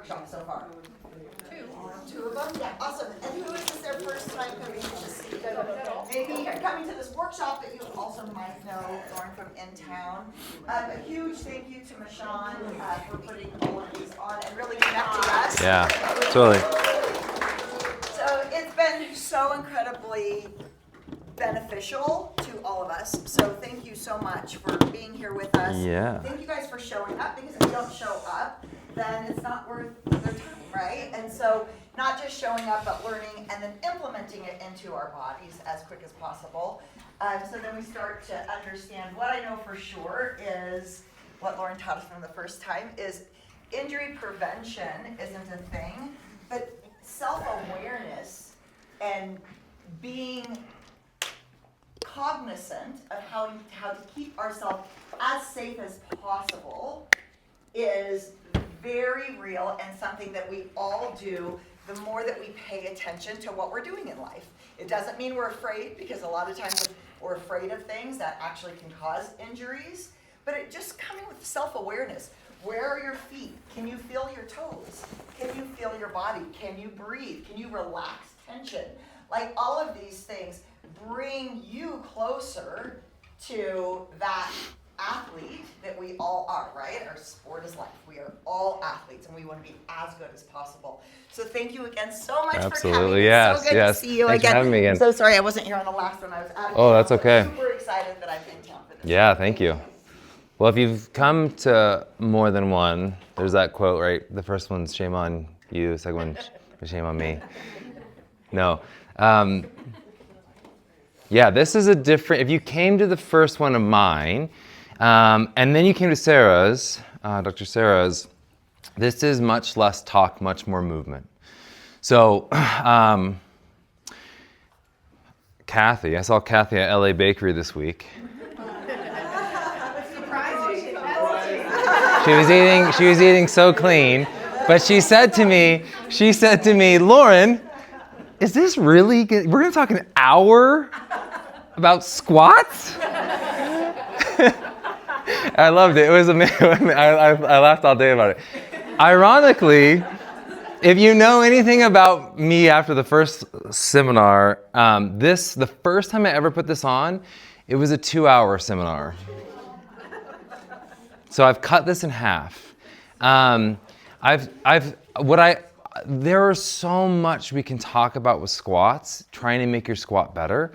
workshop so far? Two of them? Yeah, awesome. And who is this their first time coming to see? Maybe you're coming to this workshop, but you also might know Loren from in town. A huge thank you to Michonne for putting all of these on and really connecting us. Yeah, totally. So it's been so incredibly beneficial to all of us. So thank you so much for being here with us. Yeah. Thank you guys for showing up, because if you don't show up, then it's not worth their time, right? And so not just showing up, but learning and then implementing it into our bodies as quick as possible. So then we start to understand. What I know for sure is what Loren taught us from the first time is injury prevention isn't a thing, but self-awareness and being cognizant of how to keep ourselves as safe as possible is very real and something that we all do the more that we pay attention to what we're doing in life. It doesn't mean we're afraid, because a lot of times we're afraid of things that actually can cause injuries, but it just coming with self-awareness. Where are your feet? Can you feel your toes? Can you feel your body? Can you breathe? Can you relax tension? Like, all of these things bring you closer to that athlete that we all are, right? Our sport is life. We are all athletes, and we want to be as good as possible. So thank you again so much for coming. Yes, it's so good yes. to see you Thanks again. for having me again. I'm so sorry I wasn't here on the last one. I was out of Oh, town, that's but okay. I'm super excited that I'm in town for this. Yeah, thank you. Well, if you've come to more than one, there's that quote, right? The first one's shame on you, the second one, shame on me. No. Yeah, this is a different, if you came to the first one of mine, and then you came to Sarah's, Dr. Sarah's, this is much less talk, much more movement. So, Kathy, I saw Kathy at LA Bakery this week. She was eating so clean, but she said to me, Loren, is this really good? We're gonna talk an hour about squats? I loved it. It was amazing. I laughed all day about it. Ironically, if you know anything about me after the first seminar, the first time I ever put this on, it was a 2-hour seminar. So I've cut this in half. There is so much we can talk about with squats, trying to make your squat better.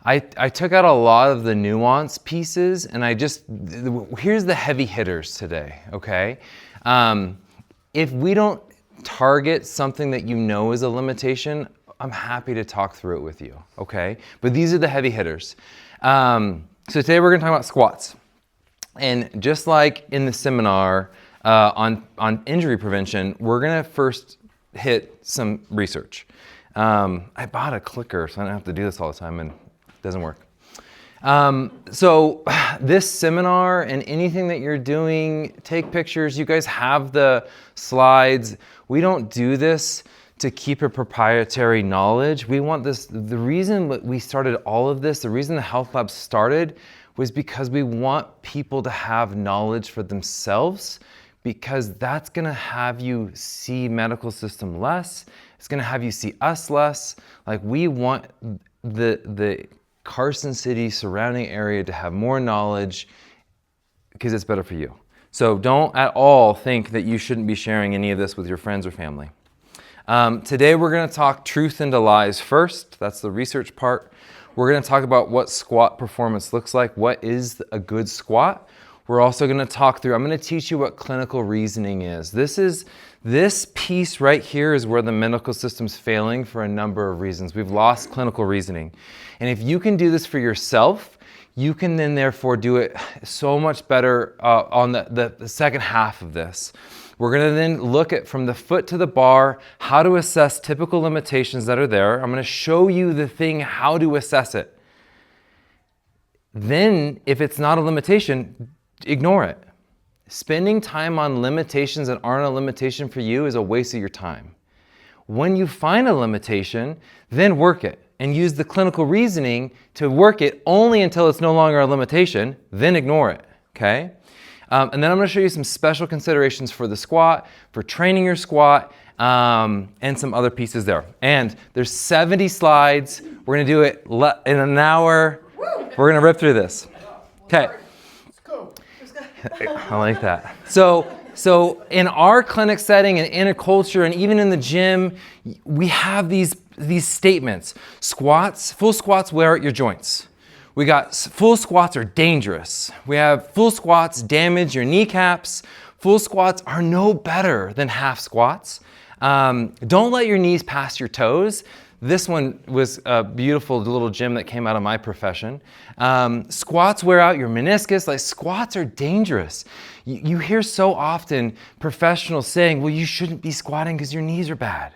I took out a lot of the nuance pieces, and here's the heavy hitters today, okay? If we don't target something that you know is a limitation, I'm happy to talk through it with you, okay? But these are the heavy hitters. So today we're gonna talk about squats. And just like in the seminar on injury prevention, we're gonna first hit some research. I bought a clicker, so I don't have to do this all the time, and it doesn't work. So this seminar and anything that you're doing, take pictures. You guys have the slides. We don't do this to keep a proprietary knowledge. We want this, the reason we started all of this, the reason the Health Lab started was because we want people to have knowledge for themselves, because that's gonna have you see medical system less. It's gonna have you see us less. Like, we want the Carson City surrounding area to have more knowledge because it's better for you. So don't at all think that you shouldn't be sharing any of this with your friends or family. Today we're gonna talk truth into lies first. That's the research part. We're gonna talk about what squat performance looks like. What is a good squat? We're also gonna talk through, I'm gonna teach you what clinical reasoning is. This piece right here is where the medical system's failing for a number of reasons. We've lost clinical reasoning. And if you can do this for yourself, you can then therefore do it so much better on the second half of this. We're gonna then look at, from the foot to the bar, how to assess typical limitations that are there. I'm gonna show you the thing, how to assess it. Then, if it's not a limitation, ignore it. Spending time on limitations that aren't a limitation for you is a waste of your time. When you find a limitation, then work it and use the clinical reasoning to work it only until it's no longer a limitation, then ignore it, okay? And then I'm gonna show you some special considerations for the squat, for training your squat, and some other pieces there. And there's 70 slides. We're gonna do it in an hour. We're gonna rip through this. Okay. Let's go. I like that. So in our clinic setting and in a culture and even in the gym, we have these statements. Squats, full squats wear out your joints. We got full squats are dangerous. We have full squats damage your kneecaps. Full squats are no better than half squats. Don't let your knees pass your toes. This one was a beautiful little gym that came out of my profession. Squats wear out your meniscus. Like, squats are dangerous. You hear so often professionals saying, well, you shouldn't be squatting because your knees are bad,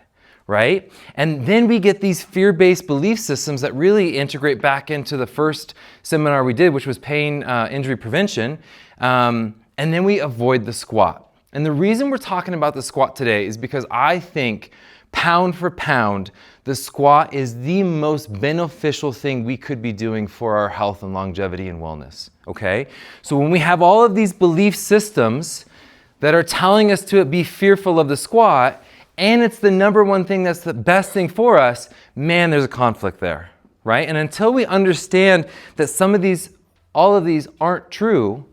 right? And then we get these fear-based belief systems that really integrate back into the first seminar we did, which was pain injury prevention. And then we avoid the squat. And the reason we're talking about the squat today is because I think pound for pound, the squat is the most beneficial thing we could be doing for our health and longevity and wellness, okay? So when we have all of these belief systems that are telling us to be fearful of the squat, and it's the number one thing that's the best thing for us, man, there's a conflict there, right? And until we understand that all of these aren't true,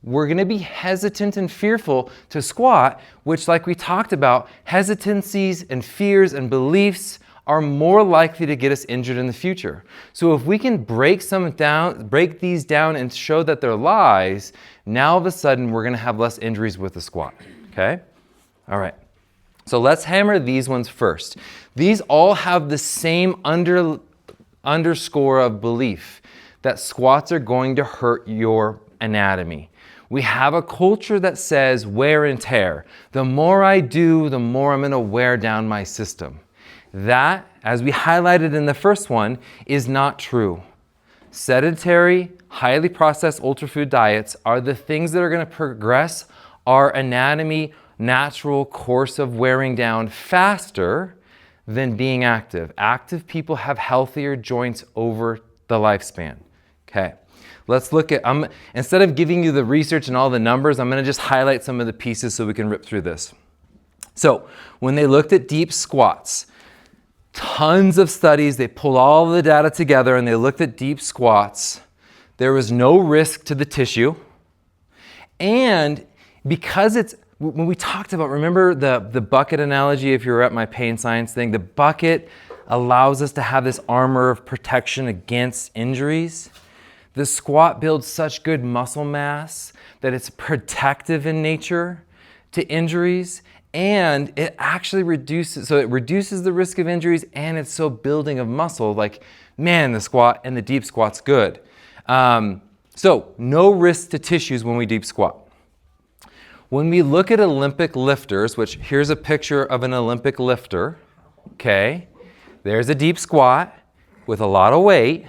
we're gonna be hesitant and fearful to squat, which, like we talked about, hesitancies and fears and beliefs are more likely to get us injured in the future. So if we can break these down and show that they're lies, now all of a sudden we're gonna have less injuries with the squat, okay? All right, so let's hammer these ones first. These all have the same underscore of belief that squats are going to hurt your anatomy. We have a culture that says wear and tear. The more I do, the more I'm gonna wear down my system. That, as we highlighted in the first one, is not true. Sedentary, highly processed ultra-food diets are the things that are gonna progress our anatomy natural course of wearing down faster than being active. Active people have healthier joints over the lifespan, okay? Let's look at, instead of giving you the research and all the numbers, I'm gonna just highlight some of the pieces so we can rip through this. So when they looked at deep squats, tons of studies, they pulled all the data together and they looked at deep squats. There was no risk to the tissue. And because when we talked about, remember the bucket analogy, if you were at my pain science thing, the bucket allows us to have this armor of protection against injuries. The squat builds such good muscle mass that it's protective in nature to injuries, and it actually reduces the risk of injuries, and it's so building of muscle. Like, man, the squat and the deep squat's good. So no risk to tissues when we deep squat. When we look at Olympic lifters, which here's a picture of an Olympic lifter, okay? There's a deep squat with a lot of weight,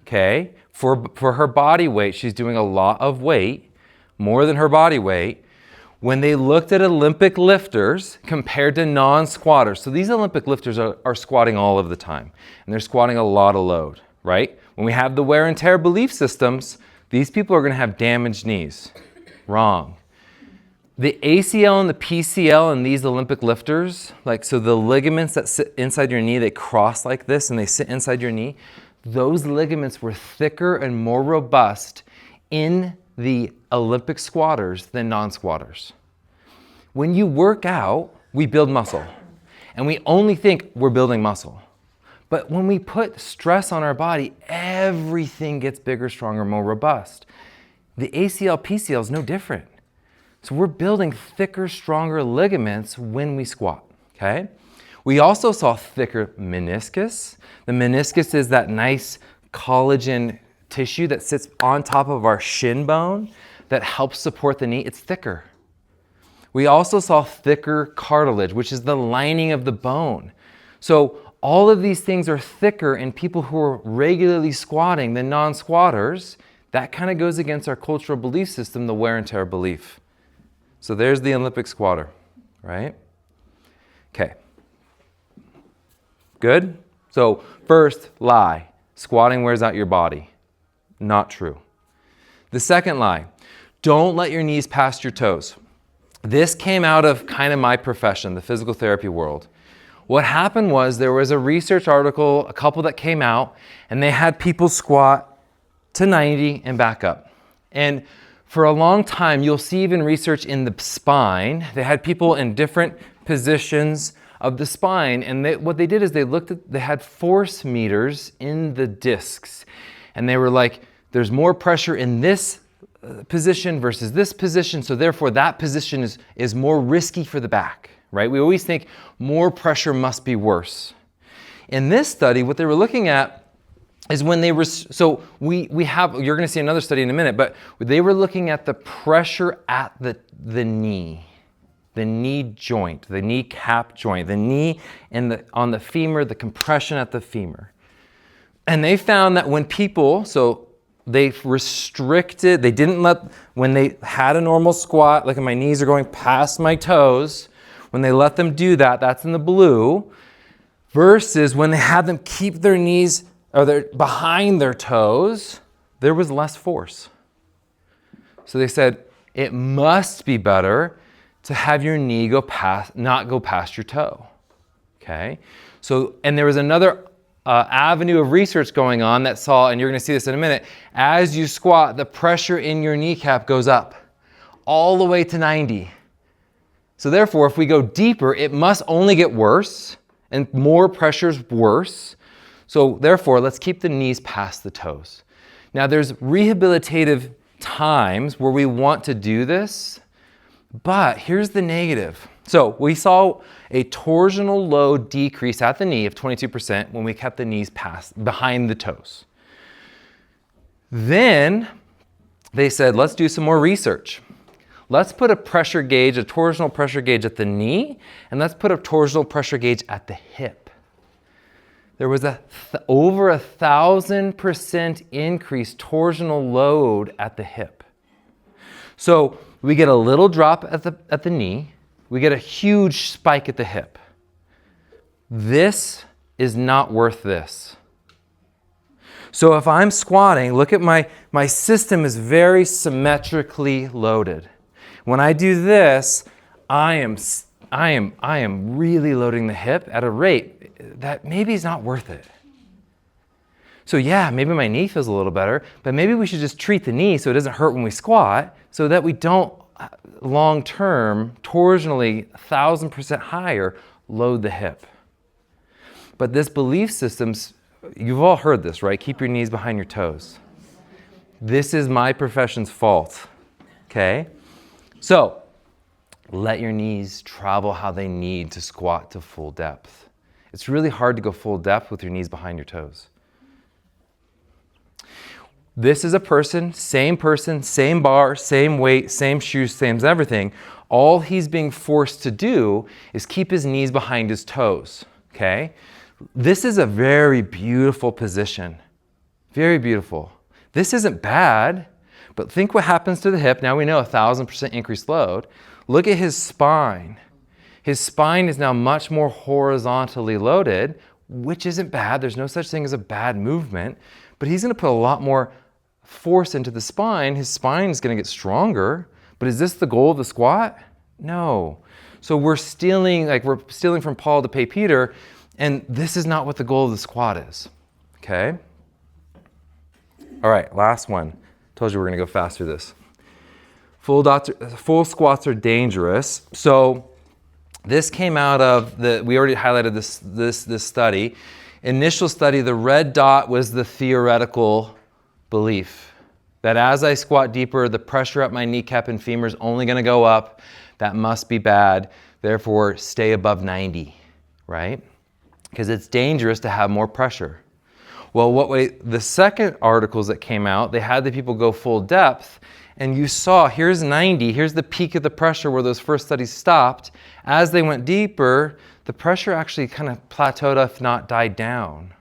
okay? For her body weight, she's doing a lot of weight, more than her body weight. When they looked at Olympic lifters compared to non-squatters, so these Olympic lifters are squatting all of the time, and they're squatting a lot of load, right? When we have the wear and tear belief systems, these people are gonna have damaged knees. Wrong. The ACL and the PCL in these Olympic lifters, so the ligaments that sit inside your knee, they cross like this and they sit inside your knee, those ligaments were thicker and more robust in the Olympic squatters than non-squatters. When you work out, we build muscle, and we only think we're building muscle. But when we put stress on our body, everything gets bigger, stronger, more robust. The ACL, PCL is no different. So we're building thicker, stronger ligaments when we squat, okay? We also saw thicker meniscus. The meniscus is that nice collagen tissue that sits on top of our shin bone that helps support the knee. It's thicker. We also saw thicker cartilage, which is the lining of the bone. So all of these things are thicker in people who are regularly squatting than non-squatters. That kind of goes against our cultural belief system, the wear and tear belief. So there's the Olympic squatter, right? Okay. Good? So first lie, squatting wears out your body. Not true. The second lie, don't let your knees past your toes. This came out of kind of my profession, the physical therapy world. What happened was there was a research article, a couple that came out, and they had people squat to 90 and back up. And for a long time, you'll see even research in the spine. They had people in different positions of the spine, and what they did is they had force meters in the discs, and they were like, there's more pressure in this position versus this position, so therefore that position is more risky for the back, right? We always think more pressure must be worse. In this study, what they were looking at is when they were, so you're going to see another study in a minute, but they were looking at the pressure at the knee joint, the kneecap joint, the knee and on the femur, the compression at the femur. And they found that when people, they didn't let, when they had a normal squat, like my knees are going past my toes, when they let them do that, that's in the blue, versus when they had them keep their knees behind their toes, there was less force. So they said, it must be better to have your knee not go past your toe, okay? So, and there was another avenue of research going on that saw, and you're going to see this in a minute, as you squat, the pressure in your kneecap goes up all the way to 90. So therefore, if we go deeper, it must only get worse, and more pressure is worse. So therefore, let's keep the knees past the toes. Now there's rehabilitative times where we want to do this, but here's the negative. So we saw a torsional load decrease at the knee of 22% when we kept the knees behind the toes. Then they said, let's do some more research. Let's put a pressure gauge, a torsional pressure gauge at the knee, and let's put a torsional pressure gauge at the hip. There was over 1,000% increased torsional load at the hip. So we get a little drop at the knee, we get a huge spike at the hip. This is not worth this. So if I'm squatting, look at my system is very symmetrically loaded. When I do this, I am really loading the hip at a rate that maybe is not worth it. So yeah, maybe my knee feels a little better, but maybe we should just treat the knee so it doesn't hurt when we squat, so that we don't long-term, torsionally 1,000% higher, load the hip. But this belief system's, you've all heard this, right? Keep your knees behind your toes. This is my profession's fault, okay? So, let your knees travel how they need to squat to full depth. It's really hard to go full depth with your knees behind your toes. This is a person, same bar, same weight, same shoes, same everything. All he's being forced to do is keep his knees behind his toes, okay? This is a very beautiful position, very beautiful. This isn't bad, but think what happens to the hip. Now we know 1,000% increased load. Look at his spine. His spine is now much more horizontally loaded, which isn't bad. There's no such thing as a bad movement, but he's gonna put a lot more force into the spine. His spine is gonna get stronger, but is this the goal of the squat? No. So we're stealing from Paul to pay Peter, and this is not what the goal of the squat is, okay? All right, last one. Told you we're gonna go fast through this. Full squats are dangerous. So this came out of we already highlighted this study. Initial study, the red dot was the theoretical belief that as I squat deeper, the pressure at my kneecap and femur is only gonna go up. That must be bad. Therefore, stay above 90, right? Because it's dangerous to have more pressure. Well, the second articles that came out, they had the people go full depth, and you saw, here's 90, here's the peak of the pressure where those first studies stopped. As they went deeper, the pressure actually kind of plateaued, if not died down.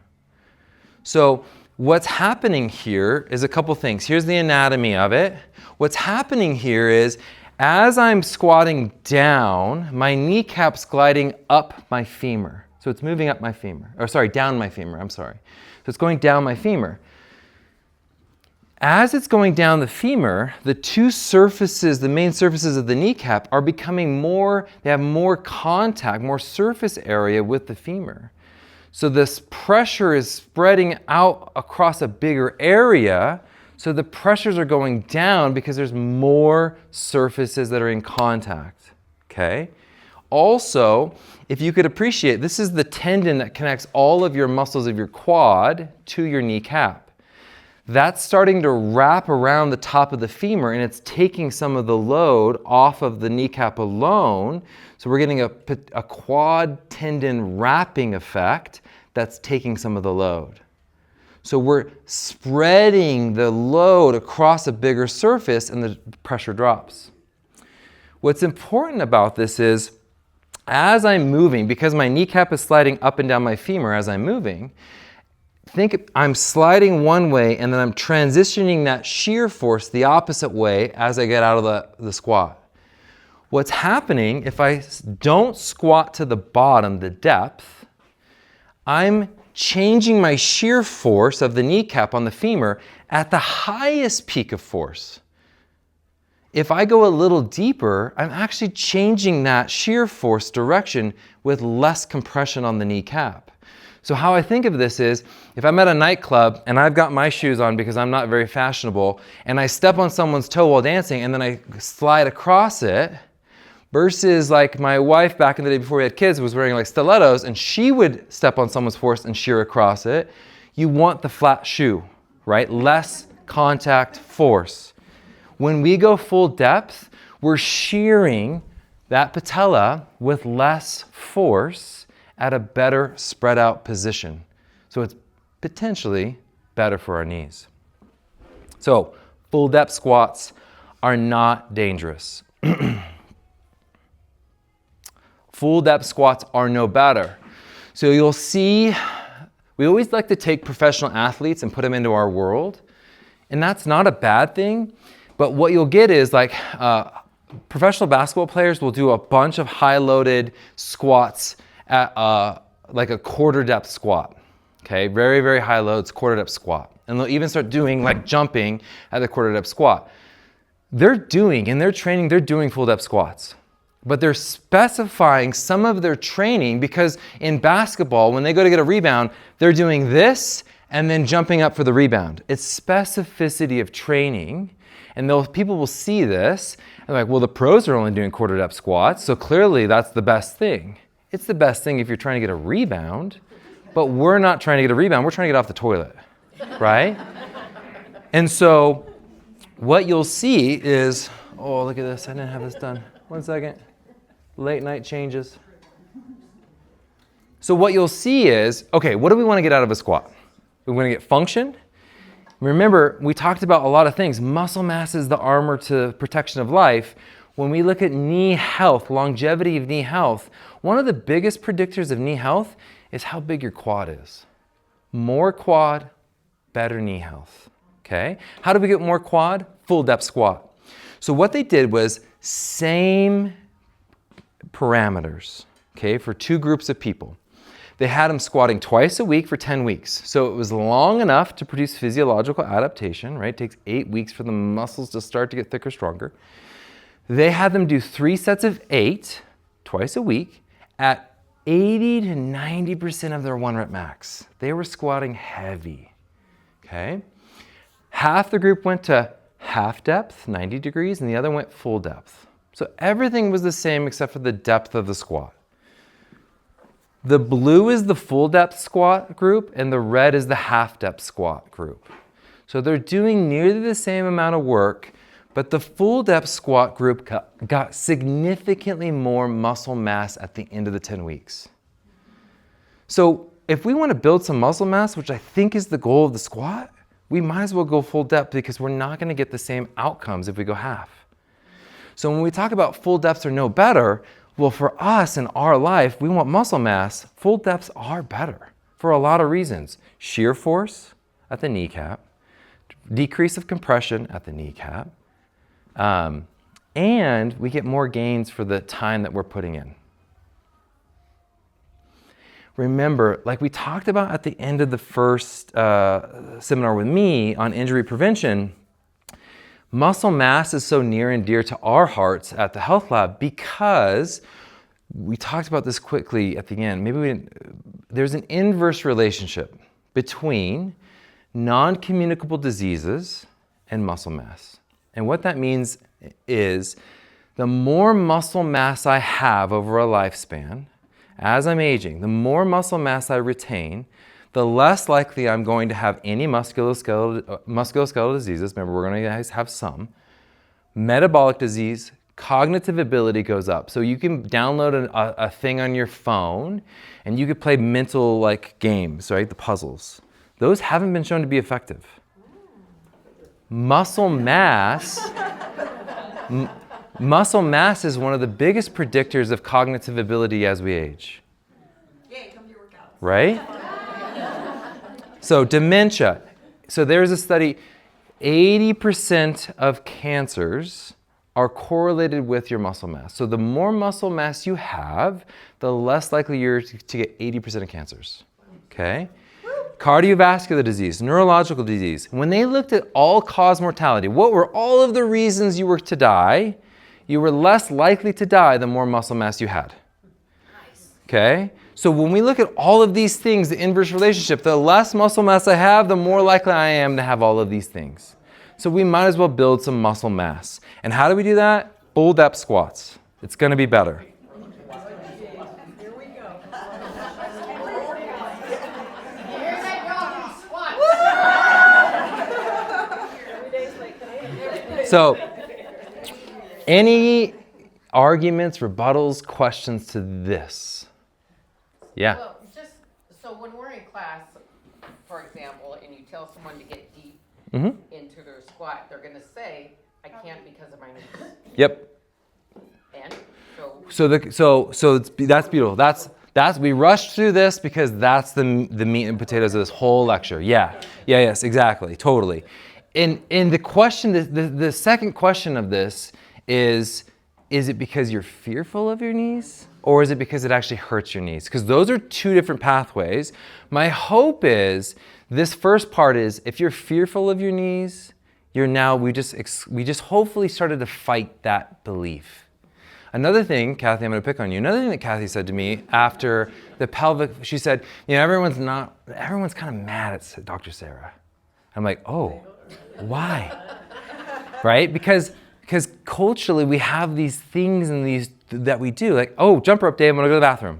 So what's happening here is a couple things. Here's the anatomy of it. What's happening here is, as I'm squatting down, my kneecap's gliding up my femur. So it's moving up my femur, or sorry, down my femur, I'm sorry. So it's going down my femur. As it's going down the femur, the two surfaces, the main surfaces of the kneecap are becoming more, they have more contact, more surface area with the femur. So this pressure is spreading out across a bigger area, so the pressures are going down because there's more surfaces that are in contact, okay? Also, if you could appreciate, this is the tendon that connects all of your muscles of your quad to your kneecap. That's starting to wrap around the top of the femur, and it's taking some of the load off of the kneecap alone. So we're getting a quad tendon wrapping effect that's taking some of the load. So we're spreading the load across a bigger surface and the pressure drops. What's important about this is, as I'm moving, because my kneecap is sliding up and down my femur as I'm moving, think I'm sliding one way and then I'm transitioning that shear force the opposite way as I get out of the squat. What's happening if I don't squat to the bottom, the depth, I'm changing my shear force of the kneecap on the femur at the highest peak of force. If I go a little deeper, I'm actually changing that shear force direction with less compression on the kneecap. So how I think of this is, if I'm at a nightclub and I've got my shoes on because I'm not very fashionable, and I step on someone's toe while dancing and then I slide across it, versus like my wife back in the day before we had kids was wearing like stilettos and she would step on someone's horse and shear across it, you want the flat shoe, right? Less contact force. When we go full depth, we're shearing that patella with less force at a better spread out position. So it's potentially better for our knees. So full depth squats are not dangerous. Full depth squats are no better. So you'll see, we always like to take professional athletes and put them into our world. And that's not a bad thing. But what you'll get is like professional basketball players will do a bunch of high loaded squats at like a quarter depth squat, okay? Very, very high loads, quarter depth squat. And they'll even start doing like jumping at the quarter depth squat. In their training, they're doing full depth squats. But they're specifying some of their training because in basketball, when they go to get a rebound, they're doing this and then jumping up for the rebound. It's specificity of training. And people will see this and they're like, well, the pros are only doing quarter depth squats, so clearly that's the best thing. It's the best thing if you're trying to get a rebound, but we're not trying to get a rebound, we're trying to get off the toilet, right? And so what you'll see is, oh, look at this, I didn't have this done. 1 second, late night changes. So what you'll see is, okay, what do we want to get out of a squat? We want to get function. Remember, we talked about a lot of things. Muscle mass is the armor to protection of life. When we look at knee health, longevity of knee health, one of the biggest predictors of knee health is how big your quad is. More quad, better knee health, okay? How do we get more quad? Full depth squat. So what they did was same parameters, okay, for two groups of people. They had them squatting twice a week for 10 weeks. So it was long enough to produce physiological adaptation, right? It takes 8 weeks for the muscles to start to get thicker, stronger. They had them do 3 sets of 8 twice a week at 80 to 90% of their 1 rep max. They were squatting heavy, okay? Half the group went to half depth, 90 degrees, and the other went full depth. So everything was the same except for the depth of the squat. The blue is the full depth squat group and the red is the half depth squat group. So they're doing nearly the same amount of work, but the full depth squat group got significantly more muscle mass at the end of the 10 weeks. So if we want to build some muscle mass, which I think is the goal of the squat, we might as well go full depth because we're not going to get the same outcomes if we go half. So when we talk about full depths are no better, well, for us in our life, we want muscle mass. Full depths are better for a lot of reasons. Shear force at the kneecap, decrease of compression at the kneecap, and we get more gains for the time that we're putting in. Remember, like we talked about at the end of the first seminar with me on injury prevention, Muscle mass is so near and dear to our hearts at the Health Lab because we talked about this quickly at the end. There's an inverse relationship between non-communicable diseases and muscle mass. And what that means is the more muscle mass I have over a lifespan, as I'm aging, the more muscle mass I retain, the less likely I'm going to have any musculoskeletal diseases. Remember, we're going to have some. Metabolic disease, cognitive ability goes up. So you can download a thing on your phone and you could play mental games, right? The puzzles. Those haven't been shown to be effective. Muscle mass, muscle mass is one of the biggest predictors of cognitive ability as we age. Yay, come to your workout. Right? So dementia. So there's a study, 80% of cancers are correlated with your muscle mass. So the more muscle mass you have, the less likely you're to get 80% of cancers. Okay? Cardiovascular disease, neurological disease. When they looked at all-cause mortality, what were all of the reasons you were to die? You were less likely to die the more muscle mass you had. Okay? So when we look at all of these things, the inverse relationship, the less muscle mass I have, the more likely I am to have all of these things. So we might as well build some muscle mass. And how do we do that? Full depth squats. It's going to be better. Here we go. So any arguments, rebuttals, questions to this? Yeah. Well, just so when we're in class, for example, and you tell someone to get deep into their squat, they're going to say, "I can't because of my knees." Yep. And that's beautiful. That's we rushed through this because that's the meat and potatoes of this whole lecture. Yes, exactly, totally. And the question, the second question of this is it because you're fearful of your knees? Or is it because it actually hurts your knees? Because those are two different pathways. My hope is, this first part is, if you're fearful of your knees, we just hopefully started to fight that belief. Another thing, Kathy, I'm going to pick on you. Another thing that Kathy said to me after the pelvic, she said, everyone's kind of mad at Dr. Sarah. I'm like, oh, why? Right? Because culturally we have these things and these that we do, like, oh, jump rope day, I'm gonna go to the bathroom.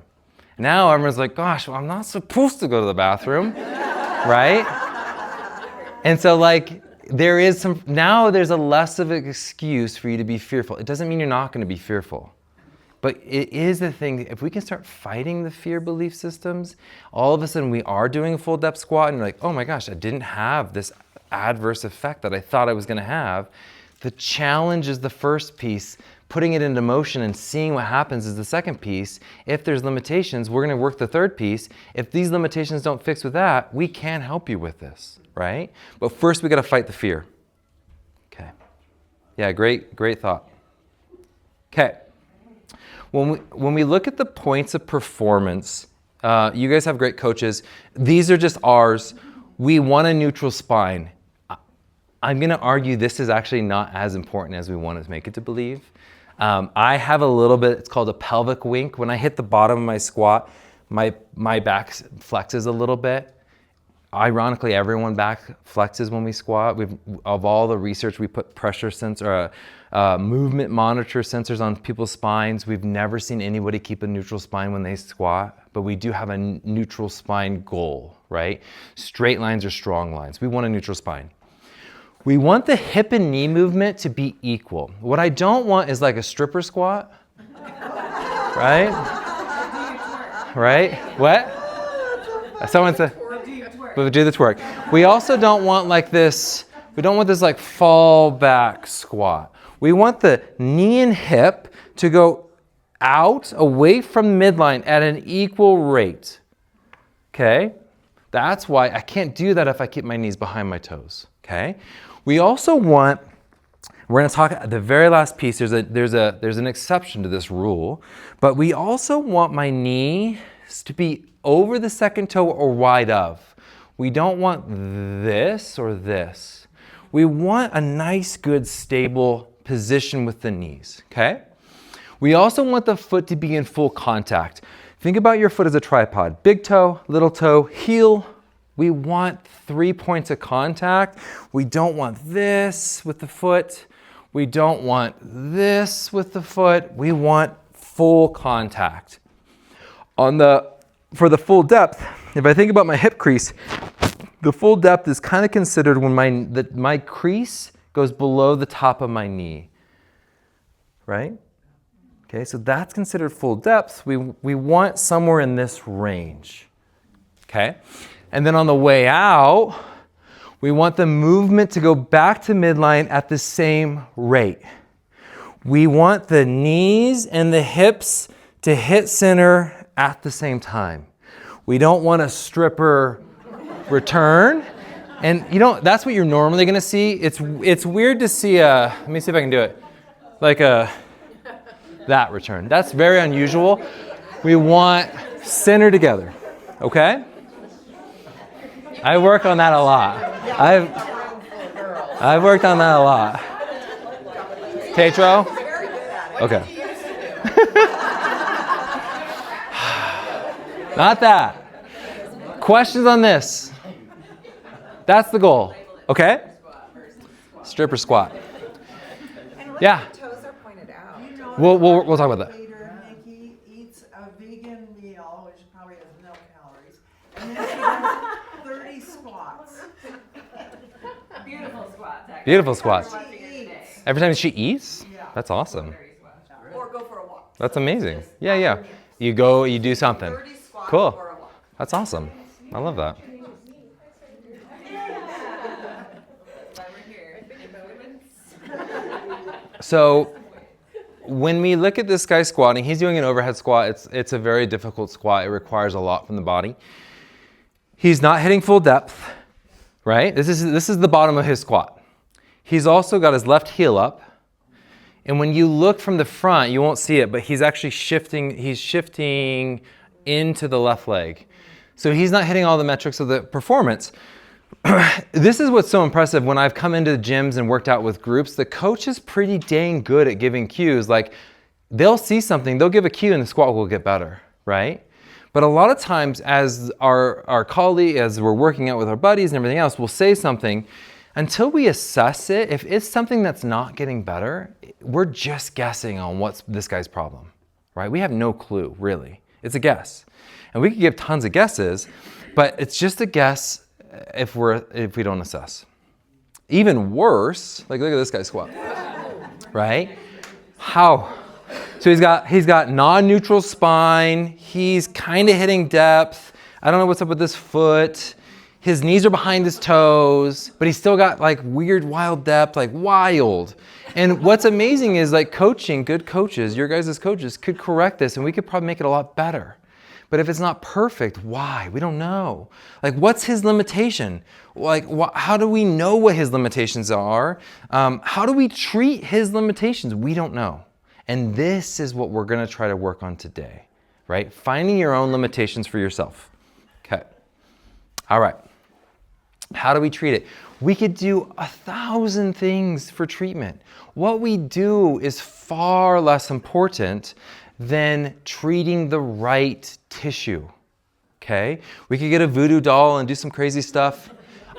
Now everyone's like, gosh, well, I'm not supposed to go to the bathroom, right? And so there's a less of an excuse for you to be fearful. It doesn't mean you're not gonna be fearful. But it is the thing, if we can start fighting the fear belief systems, all of a sudden we are doing a full depth squat and you're like, oh my gosh, I didn't have this adverse effect that I thought I was gonna have. The challenge is the first piece. Putting it into motion and seeing what happens is the second piece. If there's limitations, we're going to work the third piece. If these limitations don't fix with that, we can help you with this, right? But first we got to fight the fear. Okay. Yeah, great thought. Okay. When we look at the points of performance, you guys have great coaches. These are just ours. We want a neutral spine. I'm going to argue this is actually not as important as we want to make it to believe. I have a little bit, it's called a pelvic wink. When I hit the bottom of my squat, my back flexes a little bit. Ironically, everyone back flexes when we squat. Of all the research, we put pressure sensor, movement monitor sensors on people's spines. We've never seen anybody keep a neutral spine when they squat, but we do have a neutral spine goal, right? Straight lines are strong lines. We want a neutral spine. We want the hip and knee movement to be equal. What I don't want is like a stripper squat, right? Right? What? Someone said, we'll do the twerk. We also don't want this fall back squat. We want the knee and hip to go out, away from midline at an equal rate. Okay? That's why I can't do that if I keep my knees behind my toes. Okay? We also want, we're going to talk at the very last piece, there's an exception to this rule, but we also want my knees to be over the second toe or wide of. We don't want this or this. We want a nice, good, stable position with the knees, okay? We also want the foot to be in full contact. Think about your foot as a tripod. Big toe, little toe, heel. We want 3 points of contact. We don't want this with the foot. We don't want this with the foot. We want full contact. For the full depth, if I think about my hip crease, the full depth is kind of considered when my crease goes below the top of my knee, right? Okay, so that's considered full depth. We want somewhere in this range, okay? And then on the way out, we want the movement to go back to midline at the same rate. We want the knees and the hips to hit center at the same time. We don't want a stripper return. And that's what you're normally gonna see. It's weird to see let me see if I can do it, like that return. That's very unusual. We want center together, okay? I work on that a lot. I've worked on that a lot. Tetro? Okay. Not that. Questions on this? That's the goal, okay? Stripper squat. Yeah. Toes are pointed out. We'll talk about that. Nikki eats a vegan meal, which probably has no calories, and then she does 30 squats. Beautiful squats, actually. Beautiful squats. She eats. Every time she eats? Yeah. That's awesome. Or go for a walk. That's amazing. Yeah, yeah. You go, you do something. 30 squats Cool. or a walk. That's awesome. I love that. So when we look at this guy squatting, he's doing an overhead squat. It's a very difficult squat. It requires a lot from the body. He's not hitting full depth, right? This is the bottom of his squat. He's also got his left heel up. And when you look from the front, you won't see it, but he's actually shifting into the left leg. So he's not hitting all the metrics of the performance. This is what's so impressive. When I've come into the gyms and worked out with groups, the coach is pretty dang good at giving cues. Like, they'll see something, they'll give a cue, and the squat will get better, right? But a lot of times, as our colleague, as we're working out with our buddies and everything else, we'll say something. Until we assess it, if it's something that's not getting better, we're just guessing on what's this guy's problem, right? We have no clue, really. It's a guess. And we could give tons of guesses, but it's just a guess if we don't assess. Even worse, like, look at this guy's squat, right? How? So he's got non-neutral spine. He's kind of hitting depth. I don't know what's up with this foot. His knees are behind his toes, but he's still got like weird, wild depth, like wild. And what's amazing is, like, coaching, good coaches, your guys as coaches could correct this, and we could probably make it a lot better. But if it's not perfect, why? We don't know. Like, what's his limitation? Like, how do we know what his limitations are? How do we treat his limitations? We don't know. And this is what we're gonna try to work on today, right? Finding your own limitations for yourself. Okay. All right. How do we treat it? We could do 1,000 things for treatment. What we do is far less important than treating the right tissue, okay? We could get a voodoo doll and do some crazy stuff.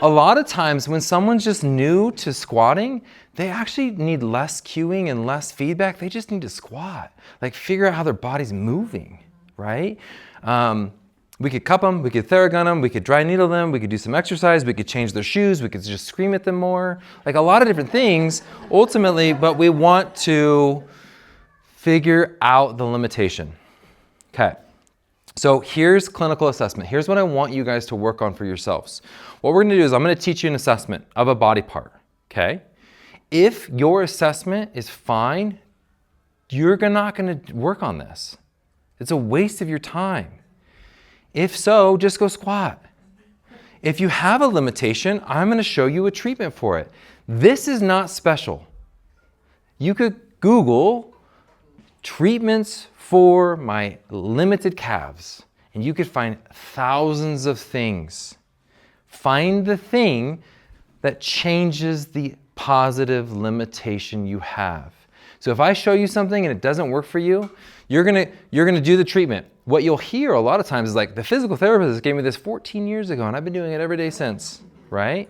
A lot of times when someone's just new to squatting, they actually need less cueing and less feedback. They just need to squat, like figure out how their body's moving, right? We could cup them, we could Theragun them, we could dry needle them, we could do some exercise, we could change their shoes, we could just scream at them more. Like, a lot of different things, ultimately, but we want to figure out the limitation. Okay, so here's clinical assessment. Here's what I want you guys to work on for yourselves. What we're gonna do is I'm gonna teach you an assessment of a body part, okay? If your assessment is fine, you're not gonna work on this. It's a waste of your time. If so, just go squat. If you have a limitation, I'm gonna show you a treatment for it. This is not special. You could Google treatments for my limited calves, and you could find thousands of things. Find the thing that changes the positive limitation you have. So if I show you something and it doesn't work for you, you're gonna do the treatment. What you'll hear a lot of times is like, the physical therapist gave me this 14 years ago and I've been doing it every day since, right?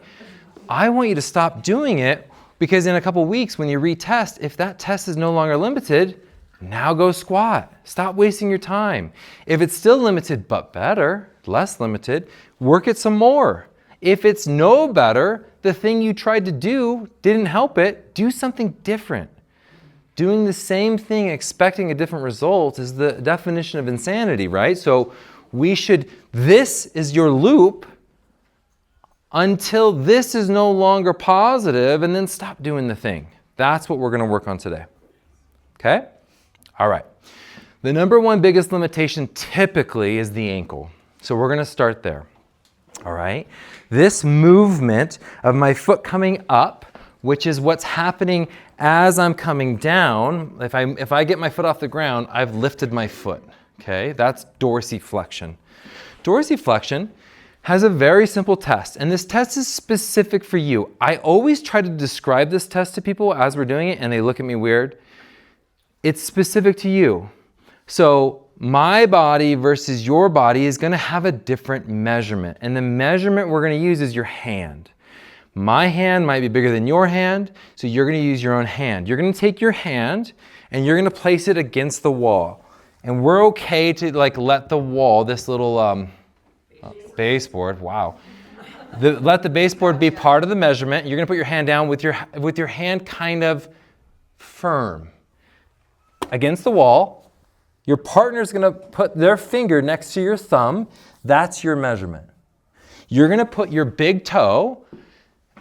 I want you to stop doing it, because in a couple weeks when you retest, if that test is no longer limited, now go squat. Stop wasting your time. If it's still limited but better, less limited, work it some more. If it's no better, the thing you tried to do didn't help it, do something different. Doing the same thing expecting a different result is the definition of insanity, right? So this is your loop until this is no longer positive, and then stop doing the thing. That's what we're gonna work on today, okay? All right. The number one biggest limitation typically is the ankle. So we're gonna start there, all right? This movement of my foot coming up, which is what's happening as I'm coming down. If I get my foot off the ground, I've lifted my foot, okay? That's dorsiflexion. Dorsiflexion has a very simple test, and this test is specific for you. I always try to describe this test to people as we're doing it, and they look at me weird. It's specific to you. So my body versus your body is gonna have a different measurement, and the measurement we're gonna use is your hand. My hand might be bigger than your hand, so you're gonna use your own hand. You're gonna take your hand, and you're gonna place it against the wall. And we're okay to let the wall, this little, baseboard, wow. Let the baseboard be part of the measurement. You're gonna put your hand down with your hand kind of firm against the wall. Your partner's gonna put their finger next to your thumb. That's your measurement. You're gonna put your big toe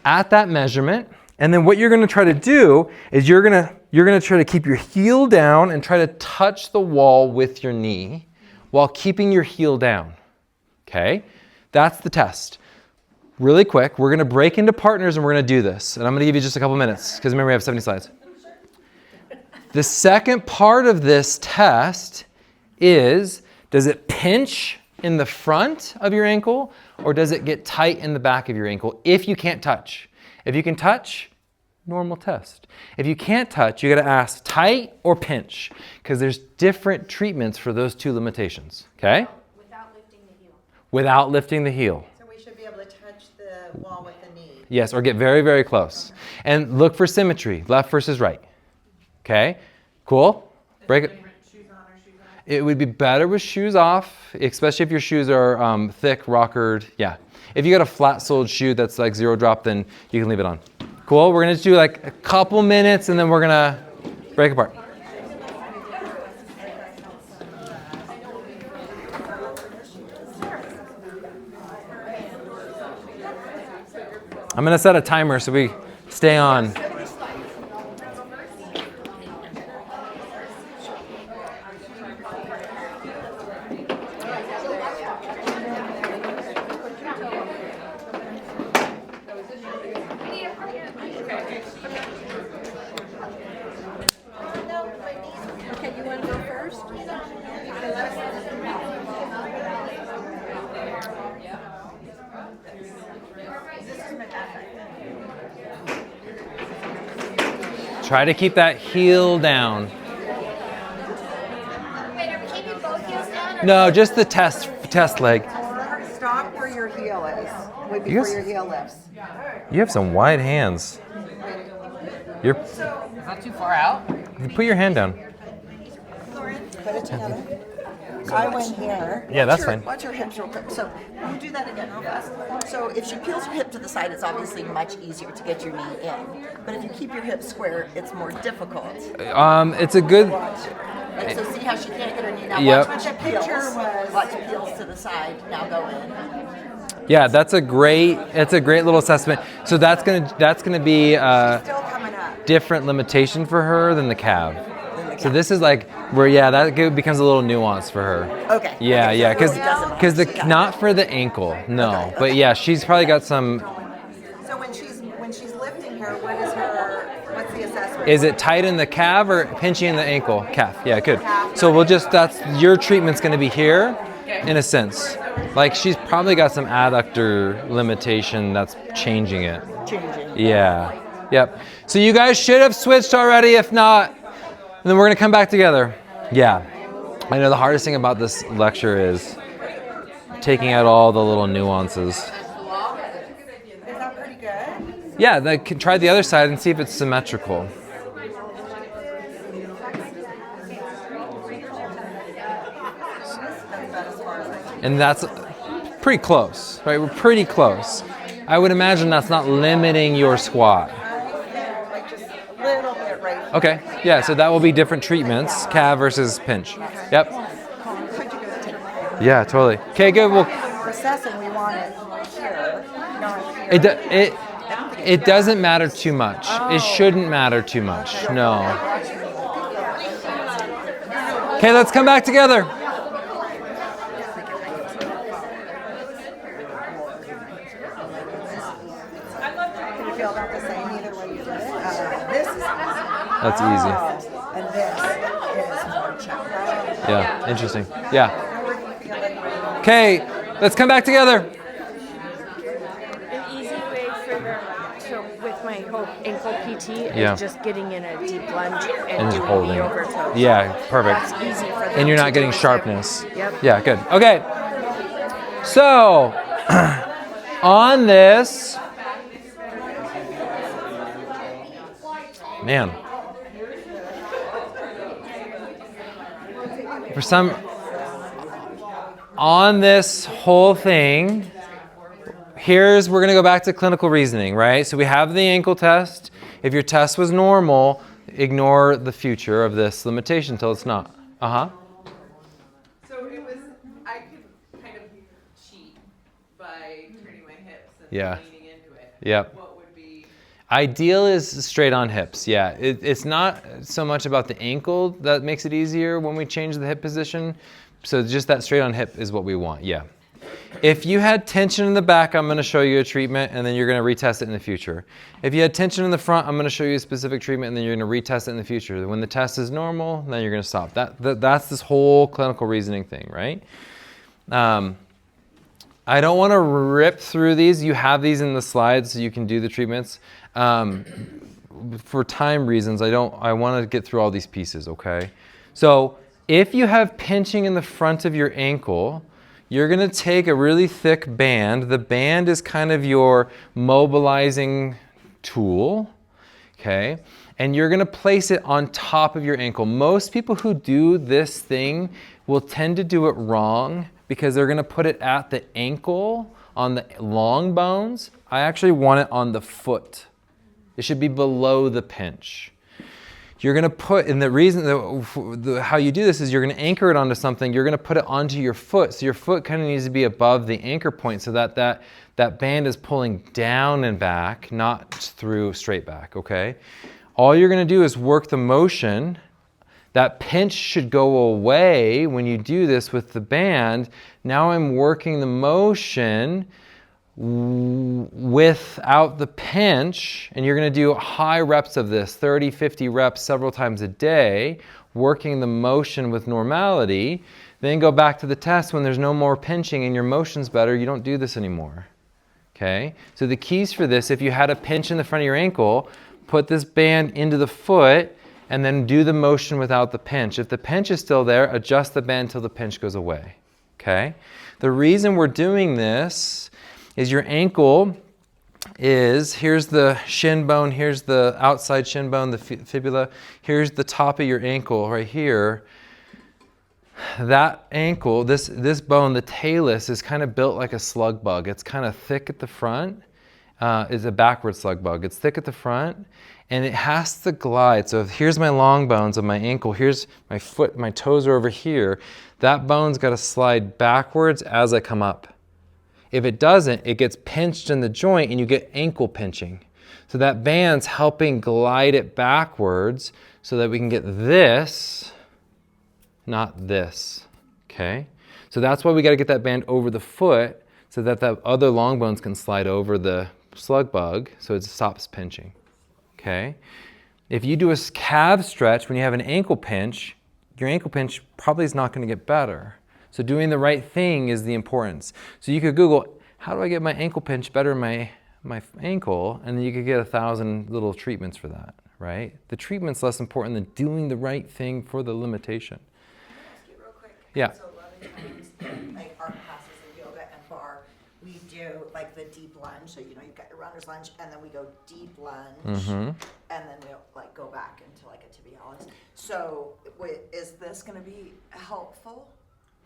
at that measurement, and then what you're gonna try to do is you're gonna try to keep your heel down and try to touch the wall with your knee while keeping your heel down, okay? That's the test. Really quick, we're gonna break into partners and we're gonna do this. And I'm gonna give you just a couple minutes, because remember we have 70 slides. The second part of this test is, does it pinch in the front of your ankle, or does it get tight in the back of your ankle if you can't touch? If you can touch, normal test. If you can't touch, you gotta ask tight or pinch, because there's different treatments for those two limitations, okay? Without lifting the heel. So we should be able to touch the wall with the knee. Yes, or get very, very close. And look for symmetry, left versus right. Okay, cool? Break it. Shoes on or shoes off? It would be better with shoes off, especially if your shoes are thick, rockered, yeah. If you got a flat-soled shoe that's like zero drop, then you can leave it on. Cool, we're gonna just do like a couple minutes and then we're gonna break apart. I'm gonna set a timer so we stay on. Okay, you want to go first? Try to keep that heel down. Wait, are we keeping both heels down? Or No, just the test leg. Stop where your heel is, before Yes. your heel lifts. You have some wide hands. You're, Is that too far out? put your hand down. Put it together. I went here. Yeah, that's fine. Watch your hips real quick. So, can you do that again real fast? So, if she peels her hip to the side, it's obviously much easier to get your knee in. But if you keep your hips square, it's more difficult. It's a good. Like, so see how she can't get her knee now? Yep. Watch what peels. Watch peels to the side. Now go in. Yeah, it's a great little assessment. So that's gonna be Still coming up. different limitation for her than the calf. So this is like where that becomes a little nuanced for her. Okay. Yeah, Okay, yeah, so it really doesn't because matter. not for the ankle, no. Okay, But yeah, she's probably got some. So when she's lifting her, what's the assessment? Is it tight in the calf or pinchy in the ankle? Calf. Yeah, good. So that's your treatment's going to be here. in a sense. Like she's probably got some adductor limitation that's changing it. Yeah. Yep. So you guys should have switched already. If not, then we're gonna come back together. Yeah. I know the hardest thing about this lecture is taking out all the little nuances. Is that pretty good? Yeah, try the other side and see if it's symmetrical. And that's pretty close, right? We're pretty close. I would imagine that's not limiting your squat. Like just a little bit right. Okay, yeah, so that will be different treatments, calf versus pinch. Yep. Yeah, totally. Okay, good. Well, Recessing, we want it here, not here. it doesn't matter too much. It shouldn't matter too much. No. Okay, let's come back together. Can you feel about the same either way you did it? This is easy. That's easy. And this is more challenging. Yeah, interesting. Yeah. Where do you feel it? Okay, let's come back together. An easy way for them, so with my whole ankle PT, Yeah. is just getting in a deep lunge and And just doing holding. the over toes. Yeah, perfect. That's easy for them. And you're to not getting do. sharpness. Yep. Yeah, good. Okay. So, on this, man, on this whole thing, we're going to go back to clinical reasoning, right? So we have the ankle test. If your test was normal, ignore the future of this limitation until it's not. So it was, I could kind of cheat by turning my hips and Yeah. leaning into it. Yep. What would be, Ideal is straight on hips. Yeah, it's not so much about the ankle that makes it easier when we change the hip position. So just that straight on hip is what we want. Yeah. If you had tension in the back, I'm going to show you a treatment, and then you're going to retest it in the future. If you had tension in the front, I'm going to show you a specific treatment, and then you're going to retest it in the future. When the test is normal, then you're going to stop. That's this whole clinical reasoning thing, right? I don't want to rip through these. You have these in the slides, so you can do the treatments. For time reasons, I want to get through all these pieces, okay? So if you have pinching in the front of your ankle, you're going to take a really thick band. The band is kind of your mobilizing tool, okay? And you're going to place it on top of your ankle. Most people who do this thing will tend to do it wrong because they're going to put it at the ankle on the long bones. I actually want it on the foot. It should be below the pinch. You're going to put, and the reason, how you do this is you're going to anchor it onto something. You're going to put it onto your foot. So your foot kind of needs to be above the anchor point so that that band is pulling down and back, not through straight back, okay? All you're going to do is work the motion. That pinch should go away when you do this with the band. Now I'm working the motion without the pinch, and you're going to do high reps of this, 30, 50 reps several times a day, working the motion with normality. Then go back to the test when there's no more pinching and your motion's better. You don't do this anymore. Okay? So the keys for this, if you had a pinch in the front of your ankle, put this band into the foot and then do the motion without the pinch. If the pinch is still there, adjust the band until the pinch goes away. Okay? The reason we're doing this is your ankle is, here's the shin bone, here's the outside shin bone, the fibula, here's the top of your ankle right here. That ankle, this bone, the talus, is kind of built like a slug bug. It's kind of thick at the front. It's a backward slug bug. It's thick at the front, and it has to glide. So here's my long bones of my ankle. Here's my foot, my toes are over here. That bone's got to slide backwards as I come up. If it doesn't, it gets pinched in the joint and you get ankle pinching. So that band's helping glide it backwards so that we can get this, not this, okay? So that's why we gotta get that band over the foot so that the other long bones can slide over the slug bug so it stops pinching, okay? If you do a calf stretch when you have an ankle pinch, your ankle pinch probably is not gonna get better. So doing the right thing is the importance. So you could Google, how do I get my ankle pinch better in my ankle? And then you could get 1,000 little treatments for that, right? The treatment's less important than doing the right thing for the limitation. Can I ask you real quick? Yeah. So a lot of times, like our classes in yoga and bar, we do like the deep lunge. So you know you've got your runner's lunge, and then we go deep lunge, and then we'll like go back into like a tibialis. So is this going to be helpful?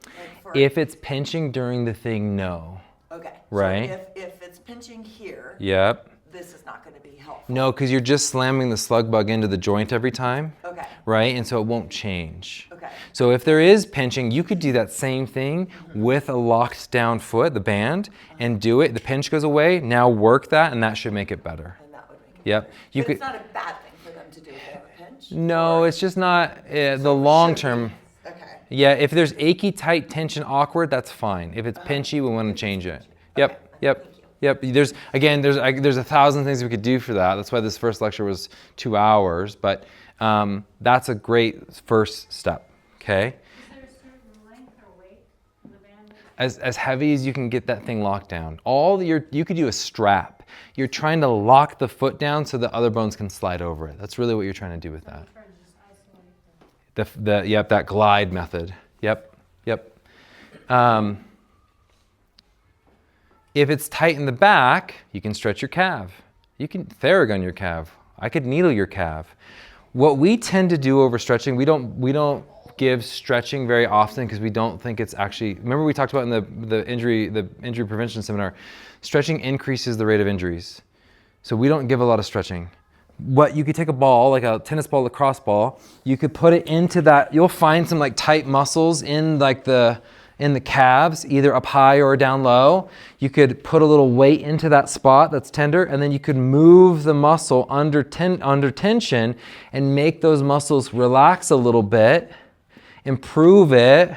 Like for, If it's pinching during the thing, no. okay. Right. So if it's pinching here, Yep. this is not going to be helpful. No, because you're just slamming the slug bug into the joint every time. Okay. Right? And so it won't change. Okay. So if there is pinching, you could do that same thing with a locked down foot, the band, and do it. The pinch goes away. Now work that, and that should make it better. And that would make it Yep. better. You But could. it's not a bad thing for them to do if they have a pinch? No, it's just not the long term. Okay. Yeah, if there's achy, tight, tension, awkward, that's fine. If it's pinchy, we want to change it. Yep, yep, yep. There's 1,000 things we could do for that. That's why this first lecture was 2 hours. But that's a great first step. Okay. Is there a certain length or weight of the band? As heavy as you can get that thing locked down. You could do a strap. You're trying to lock the foot down so the other bones can slide over it. That's really what you're trying to do with that. Or just isolate the That glide method. Yep. If it's tight in the back, you can stretch your calf. You can Theragun your calf. I could needle your calf. What we tend to do over stretching, we don't give stretching very often because we don't think it's actually. Remember we talked about in the injury prevention seminar, stretching increases the rate of injuries. So we don't give a lot of stretching. What you could take a ball, like a tennis ball, lacrosse ball, you could put it into that. You'll find some like tight muscles in the calves, either up high or down low. You could put a little weight into that spot that's tender, and then you could move the muscle under tension and make those muscles relax a little bit, improve it,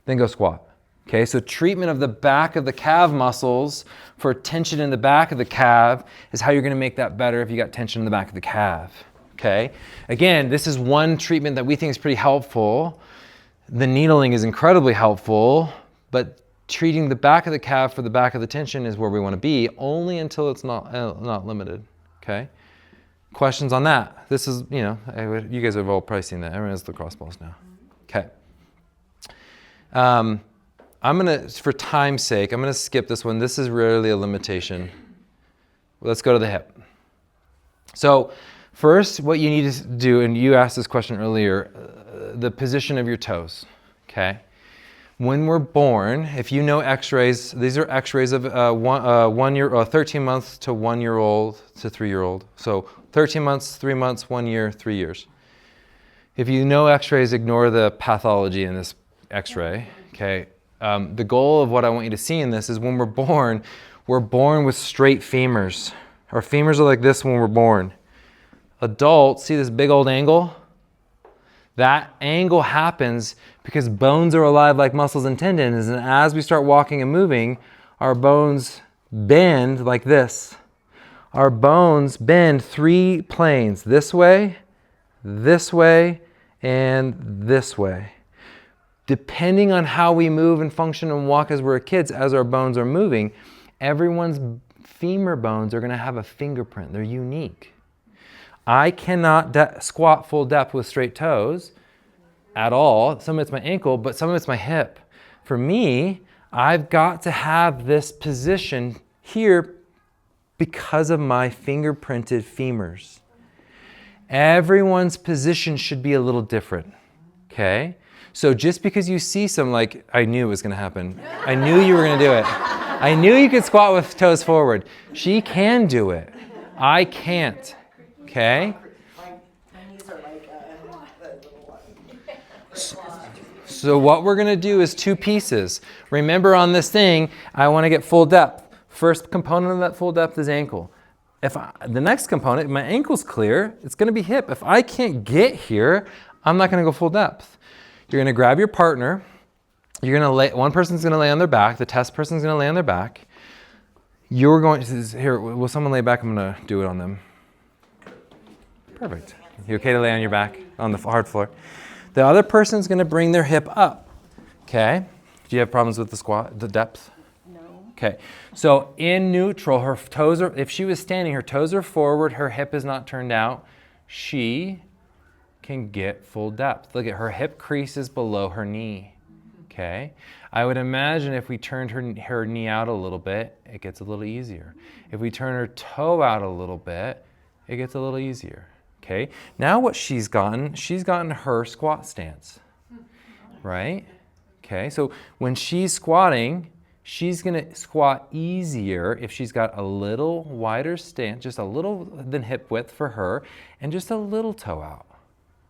then go squat. Okay, so treatment of the back of the calf muscles for tension in the back of the calf is how you're going to make that better if you got tension in the back of the calf. Okay, again, this is one treatment that we think is pretty helpful. The needling is incredibly helpful, but treating the back of the calf for the back of the tension is where we want to be, only until it's not limited. Okay, questions on that? This is, you guys have all probably seen that. Everyone has lacrosse balls now. Okay. For time's sake, I'm gonna skip this one. This is rarely a limitation. Let's go to the hip. So first, what you need to do, and you asked this question earlier, the position of your toes, okay? When we're born, if you know x-rays, these are x-rays of 13 months to 1 year old to 3 year old. So 13 months, 3 months, 1 year, 3 years. If you know x-rays, ignore the pathology in this x-ray, okay? The goal of what I want you to see in this is when we're born with straight femurs. Our femurs are like this when we're born. Adults, see this big old angle? That angle happens because bones are alive like muscles and tendons, and as we start walking and moving, our bones bend like this. Our bones bend 3 planes, this way, and this way. Depending on how we move and function and walk as we're kids, as our bones are moving, everyone's femur bones are going to have a fingerprint. They're unique. I cannot squat full depth with straight toes at all. Some of it's my ankle, but some of it's my hip. For me, I've got to have this position here because of my fingerprinted femurs. Everyone's position should be a little different, okay? So just because you see some, like, I knew it was going to happen. I knew you were going to do it. I knew you could squat with toes forward. She can do it. I can't. Okay? My knees are like the little one. So what we're going to do is 2 pieces. Remember on this thing, I want to get full depth. First component of that full depth is ankle. The next component, if my ankle's clear, it's going to be hip. If I can't get here, I'm not going to go full depth. You're going to grab your partner. One person's going to lay on their back. The test person's going to lay on their back. You're going to, here, will someone lay back? I'm going to do it on them. Perfect. You okay to lay on your back on the hard floor? The other person's going to bring their hip up. Okay? Do you have problems with the squat, the depth? No. Okay, so in neutral, her toes are, if she was standing, her toes are forward, her hip is not turned out, she can get full depth. Look at her hip crease is below her knee. Okay, I would imagine if we turned her knee out a little bit, it gets a little easier. If we turn her toe out a little bit, it gets a little easier. Okay, now what she's gotten her squat stance, right? Okay, so when she's squatting, she's gonna squat easier if she's got a little wider stance, just a little than hip width for her, and just a little toe out,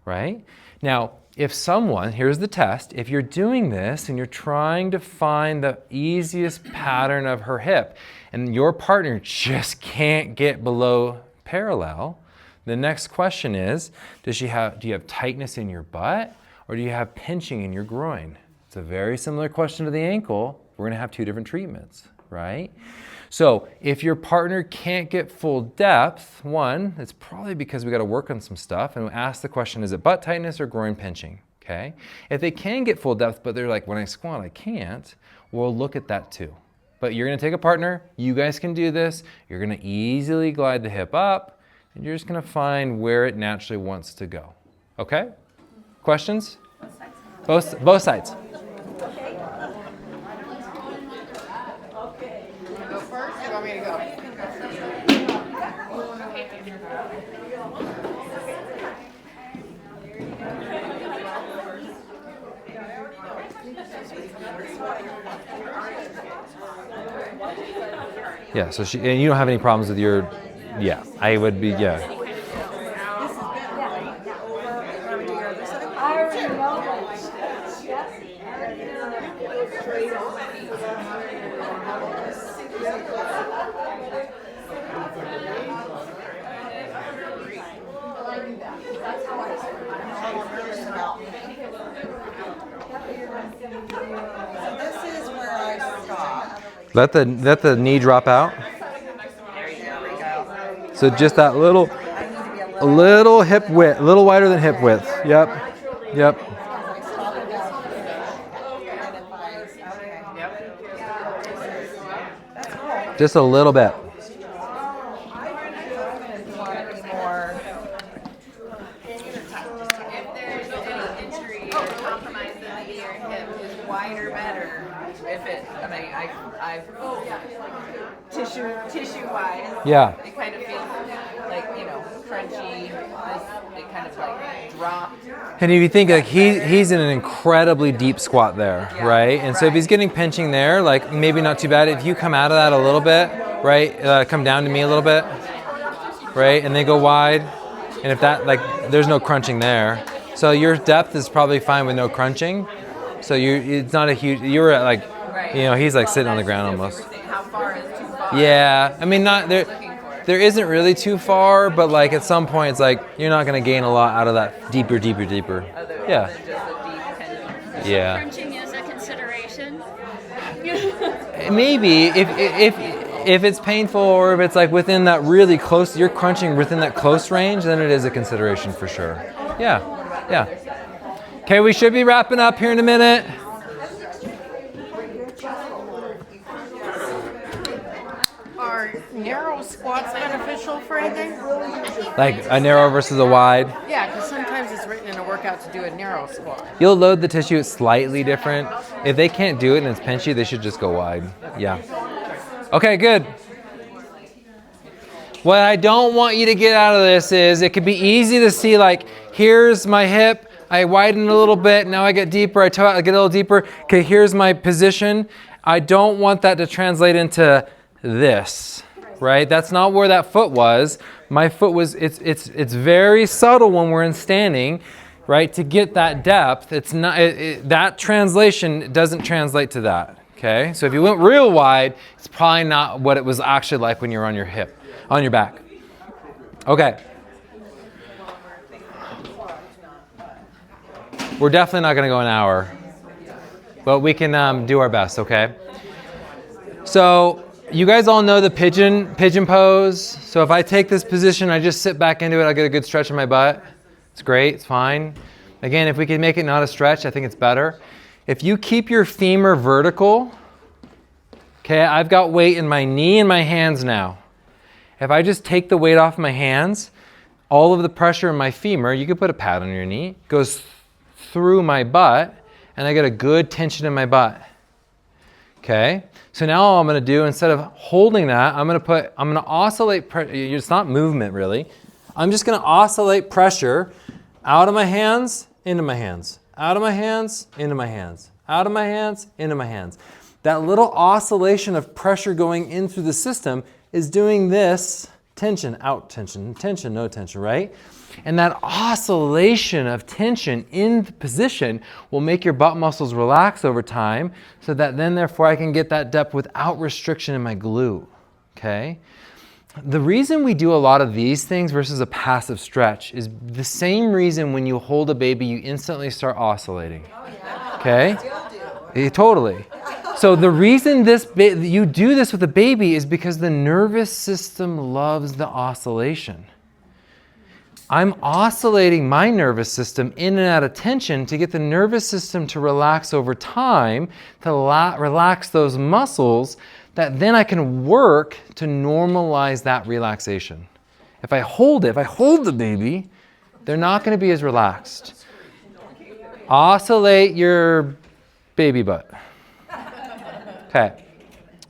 right? Now, if someone, here's the test, if you're doing this and you're trying to find the easiest pattern of her hip and your partner just can't get below parallel, the next question is, do you have tightness in your butt or do you have pinching in your groin? It's a very similar question to the ankle. We're gonna have two different treatments, right? So if your partner can't get full depth, one, it's probably because we got to work on some stuff and ask the question, is it butt tightness or groin pinching? Okay. If they can get full depth, but they're like, when I squat, I can't, we'll look at that too. But you're going to take a partner, you guys can do this, you're going to easily glide the hip up, and you're just going to find where it naturally wants to go. Okay? Questions? Both sides. Go first, or you want me to go? Yeah, so and you don't have any problems with your, yeah, I would be, yeah. This is where I stop. Let the knee drop out. So just that little hip width, a little wider than hip width. Yep. Yep. Just a little bit. If there's any injury or compromise in the knee or hip, is wider better? If it, I mean, I've tissue wise. Yeah. It kind of feels like, you know, crunchy. It kind of like dropped. And if you think like he's in an incredibly deep squat there, right? And so if he's getting pinching there, like maybe not too bad. If you come out of that a little bit, right? Come down to me a little bit, right? And they go wide. And if that, like, there's no crunching there. So your depth is probably fine with no crunching. So it's not a huge, you're at like, you know, he's like sitting on the ground almost. How far is too far? Yeah, I mean, not there. There isn't really too far, but like at some point, it's like you're not gonna gain a lot out of that deeper. Yeah. Yeah. Crunching is a consideration. Maybe if it's painful or if it's like within that really close, you're crunching within that close range, then it is a consideration for sure. Yeah. Yeah. Okay, we should be wrapping up here in a minute. Are narrow squats beneficial for anything? Like a narrow versus a wide. Yeah, because sometimes it's written in a workout to do a narrow squat. You'll load the tissue slightly different. If they can't do it and it's pinchy, they should just go wide. Yeah. Okay, good. What I don't want you to get out of this is it could be easy to see like, here's my hip, I widen a little bit, now I get deeper, I toe out, I get a little deeper. Okay, here's my position. I don't want that to translate into this, right? That's not where that foot was. My foot was, it's very subtle when we're in standing, right? To get that depth, it's not, that translation doesn't translate to that, okay? So if you went real wide, it's probably not what it was actually like when you're on your hip, on your back. Okay. We're definitely not gonna go an hour, but we can do our best, okay? So you guys all know the pigeon pose. So if I take this position, I just sit back into it, I'll get a good stretch in my butt. It's great, it's fine. Again, if we can make it not a stretch, I think it's better. if you keep your femur vertical, okay, I've got weight in my knee and my hands now. If I just take the weight off my hands, all of the pressure in my femur, you could put a pad on your knee, goes through my butt, and I get a good tension in my butt. Okay, so now all I'm going to do, instead of holding that, I'm going to oscillate, it's not movement really. I'm just going to oscillate pressure out of my hands, into my hands, out of my hands, into my hands, out of my hands, into my hands. That little oscillation of pressure going in through the system is doing this, tension, out, tension, tension, no tension, right? And that oscillation of tension in the position will make your butt muscles relax over time, so that then therefore I can get that depth without restriction in my glute, okay? The reason we do a lot of these things versus a passive stretch is the same reason when you hold a baby, you instantly start oscillating, okay? Totally. So the reason you do this with a baby is because the nervous system loves the oscillation. I'm oscillating my nervous system in and out of tension to get the nervous system to relax over time, to relax those muscles, that then I can work to normalize that relaxation. If I hold the baby, they're not going to be as relaxed. Oscillate your baby butt. Okay.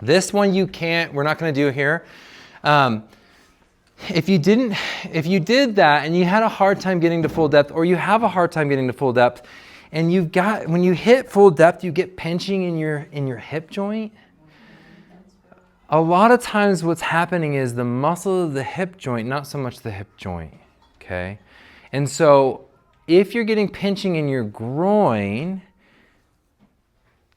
This one we're not going to do here. If you did that and you had a hard time getting to full depth, or you have a hard time getting to full depth, and when you hit full depth, you get pinching in your hip joint. A lot of times what's happening is the muscle of the hip joint, not so much the hip joint, okay? And so if you're getting pinching in your groin,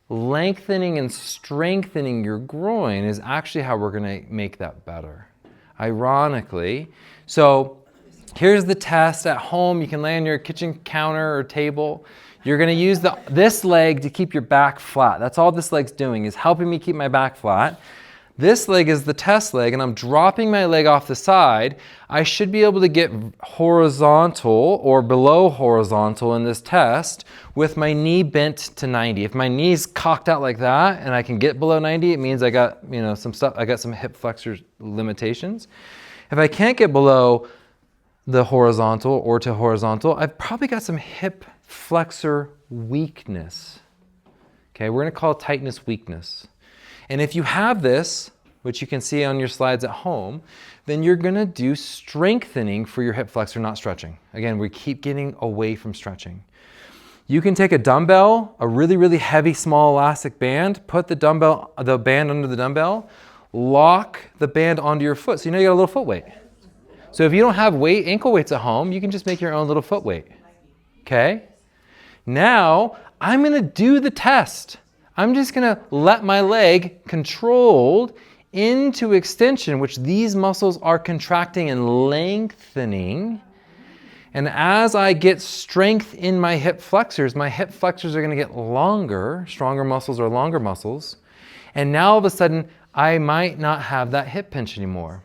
lengthening and strengthening your groin is actually how we're going to make that better. Ironically. So here's the test at home. You can lay on your kitchen counter or table. You're going to use this leg to keep your back flat. That's all this leg's doing, is helping me keep my back flat. This leg is the test leg, and I'm dropping my leg off the side. I should be able to get horizontal or below horizontal in this test with my knee bent to 90. If my knee's cocked out like that and I can get below 90, it means I got, some stuff, I got some hip flexor limitations. If I can't get below the horizontal or to horizontal, I've probably got some hip flexor weakness. Okay, we're going to call tightness weakness. And if you have this, which you can see on your slides at home, then you're going to do strengthening for your hip flexor, not stretching. Again, we keep getting away from stretching. You can take a dumbbell, a really, really heavy, small elastic band, put the band under the dumbbell, lock the band onto your foot. So you know you got a little foot weight. So if you don't have ankle weights at home, you can just make your own little foot weight. Okay? Now, I'm going to do the test. I'm just going to let my leg controlled into extension, which these muscles are contracting and lengthening. And as I get strength in my hip flexors are going to get longer. Stronger muscles are longer muscles. And now all of a sudden, I might not have that hip pinch anymore.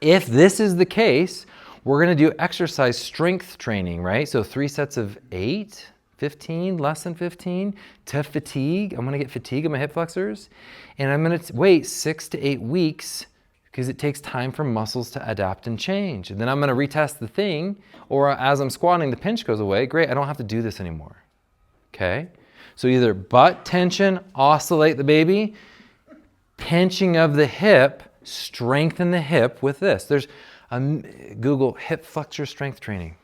If this is the case, we're going to do exercise strength training, right? So 3 sets of 8. 15, less than 15, to fatigue. I'm going to get fatigue in my hip flexors. And I'm going to wait 6 to 8 weeks because it takes time for muscles to adapt and change. And then I'm going to retest the thing, or as I'm squatting, the pinch goes away. Great, I don't have to do this anymore. Okay? So either butt tension, oscillate the baby, pinching of the hip, strengthen the hip with this. There's Google hip flexor strength training.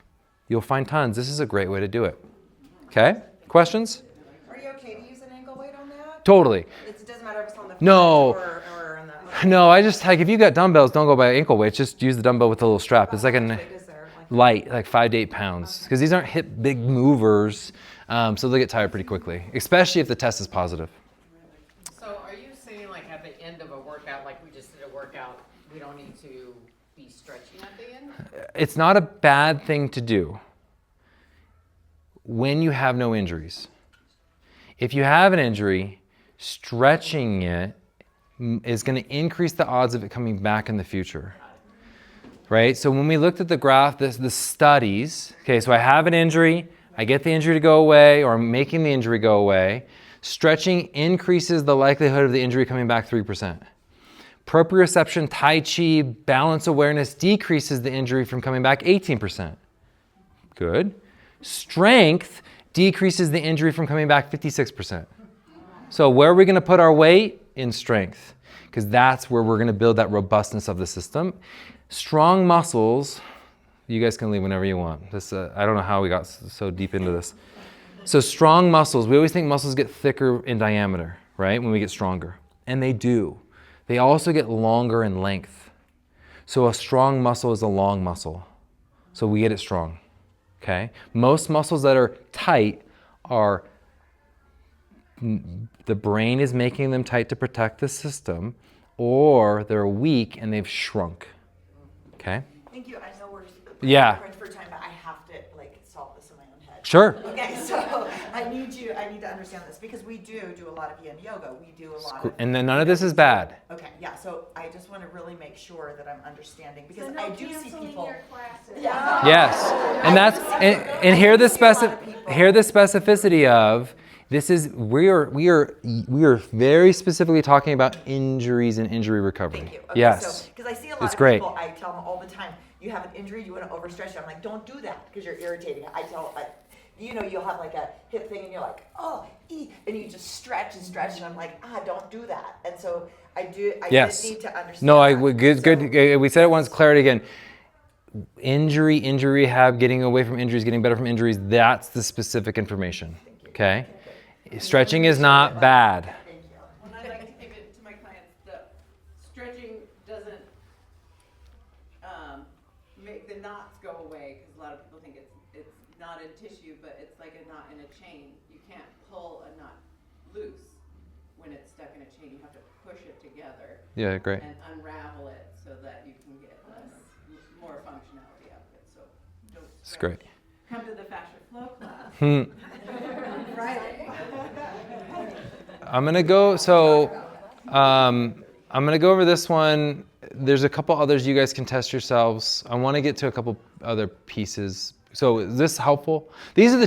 You'll find tons. This is a great way to do it. Okay, questions? Are you okay to use an ankle weight on that? Totally. It doesn't matter if it's on the No. or on the... No, I just, if you've got dumbbells, don't go by ankle weights. Just use the dumbbell with a little strap. It's like light, like 5 to 8 pounds. Because these aren't hip big movers, so they'll get tired pretty quickly, especially if the test is positive. So are you saying like at the end of a workout, like we just did a workout, we don't need to be stretching at the end? It's not a bad thing to do when you have no injuries. If you have an injury, stretching it is going to increase the odds of it coming back in the future, right? So when we looked at the graph, the studies, okay, so I have an injury, I get the injury to go away, or I'm making the injury go away. Stretching increases the likelihood of the injury coming back 3%. Proprioception, Tai Chi, balance awareness decreases the injury from coming back 18%. Good. Strength decreases the injury from coming back 56%. So where are we going to put our weight? In strength, because that's where we're going to build that robustness of the system. Strong muscles, you guys can leave whenever you want. This, I don't know how we got so deep into this. So strong muscles, we always think muscles get thicker in diameter, right, when we get stronger. And they do. They also get longer in length. So a strong muscle is a long muscle. So we get it strong, okay? Most muscles that are tight are, the brain is making them tight to protect the system, or they're weak and they've shrunk, okay? Thank you. I know we're Yeah. for time, but I have to like solve this in my own head. Sure. Okay, so I need to understand this because we do a lot of yin yoga. We do a lot of. And then none of this is bad. Okay, yeah. So I just want to really make sure that I'm understanding because So no I do see canceling people. your classes. Yeah. Yes, and that's and here the specificity of this is we are very specifically talking about injuries and injury recovery. Thank you. Okay, Yes, because I see a lot It's of great. people. I tell them all the time, you have an injury, you want to overstretch. I'm like, don't do that because you're irritating. You'll have like a hip thing and you're like, oh, and you just stretch and stretch, and I'm like, don't do that. And so I Yes. just need to understand. No, that. good. We said it once. Clarity again. Injury rehab, getting away from injuries, getting better from injuries. That's the specific information. Okay. Stretching is not bad. When I like to give it to my clients, the stretching doesn't make the knots go away, because a lot of people think it's not in tissue, but it's like a knot in a chain. You can't pull a knot loose when it's stuck in a chain. You have to push it together Yeah, great. and unravel it so that you can get more functionality out of it. So don't It's stretch. great. Come to the fascia flow class. Friday. I'm gonna go. So, I'm gonna go over this one. There's a couple others you guys can test yourselves. I want to get to a couple other pieces. So, is this helpful? These are the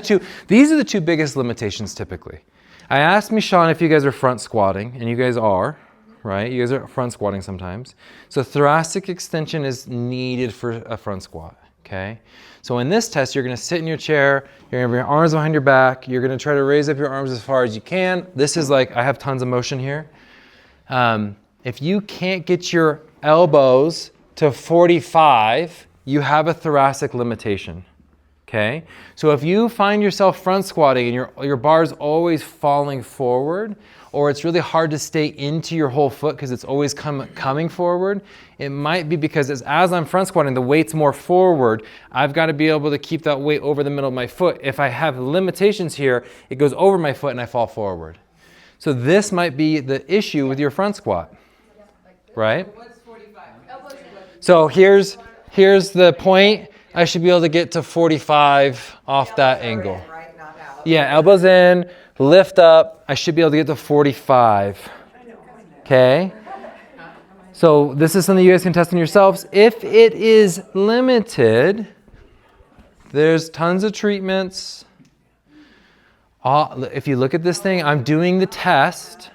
two biggest limitations typically. I asked Michonne if you guys are front squatting, and you guys are, right? You guys are front squatting sometimes. So, thoracic extension is needed for a front squat. Okay. So in this test, you're going to sit in your chair, you're going to have your arms behind your back, you're going to try to raise up your arms as far as you can. This is like, I have tons of motion here. If you can't get your elbows to 45, you have a thoracic limitation. Okay? So if you find yourself front squatting and your bar's always falling forward, or it's really hard to stay into your whole foot because it's always coming forward, it might be because as I'm front squatting, the weight's more forward. I've got to be able to keep that weight over the middle of my foot. If I have limitations here, it goes over my foot and I fall forward. So this might be the issue with your front squat, right? What's 45? So here's the point. I should be able to get to 45 off that angle. Right, not out. Yeah, elbows in, lift up. I should be able to get to 45. Okay? So this is something you guys can test on yourselves. If it is limited, there's tons of treatments. If you look at this thing, I'm doing the test,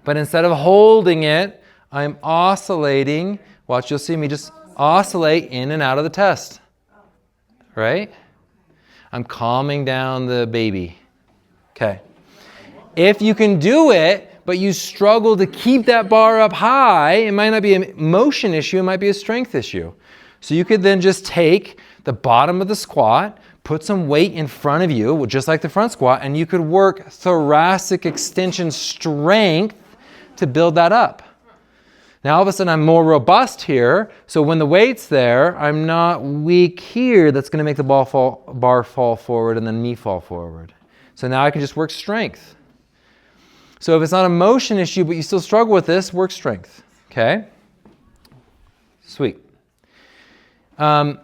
but instead of holding it, I'm oscillating. Watch, you'll see me just oscillate in and out of the test. Right? I'm calming down the baby. Okay. If you can do it, but you struggle to keep that bar up high, it might not be a motion issue, it might be a strength issue. So you could then just take the bottom of the squat, put some weight in front of you, just like the front squat, and you could work thoracic extension strength to build that up. Now all of a sudden I'm more robust here, so when the weight's there, I'm not weak here. That's going to make the bar fall forward and then me fall forward. So now I can just work strength. So if it's not a motion issue, but you still struggle with this, work strength. Okay? Sweet. I'm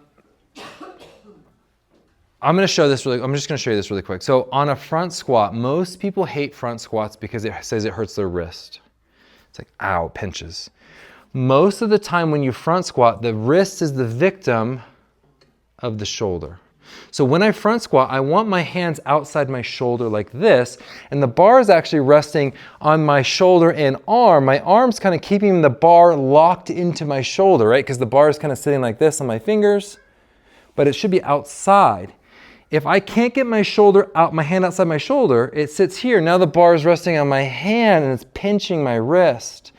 just going to show you this really quick. So on a front squat, most people hate front squats because it says it hurts their wrist. It's like, ow, it pinches. Most of the time when you front squat, the wrist is the victim of the shoulder. So when I front squat, I want my hands outside my shoulder like this, and the bar is actually resting on my shoulder and arm. My arm's kind of keeping the bar locked into my shoulder, right? Because the bar is kind of sitting like this on my fingers, but it should be outside. If I can't get my shoulder out, my hand outside my shoulder, it sits here. Now the bar is resting on my hand and it's pinching my wrist.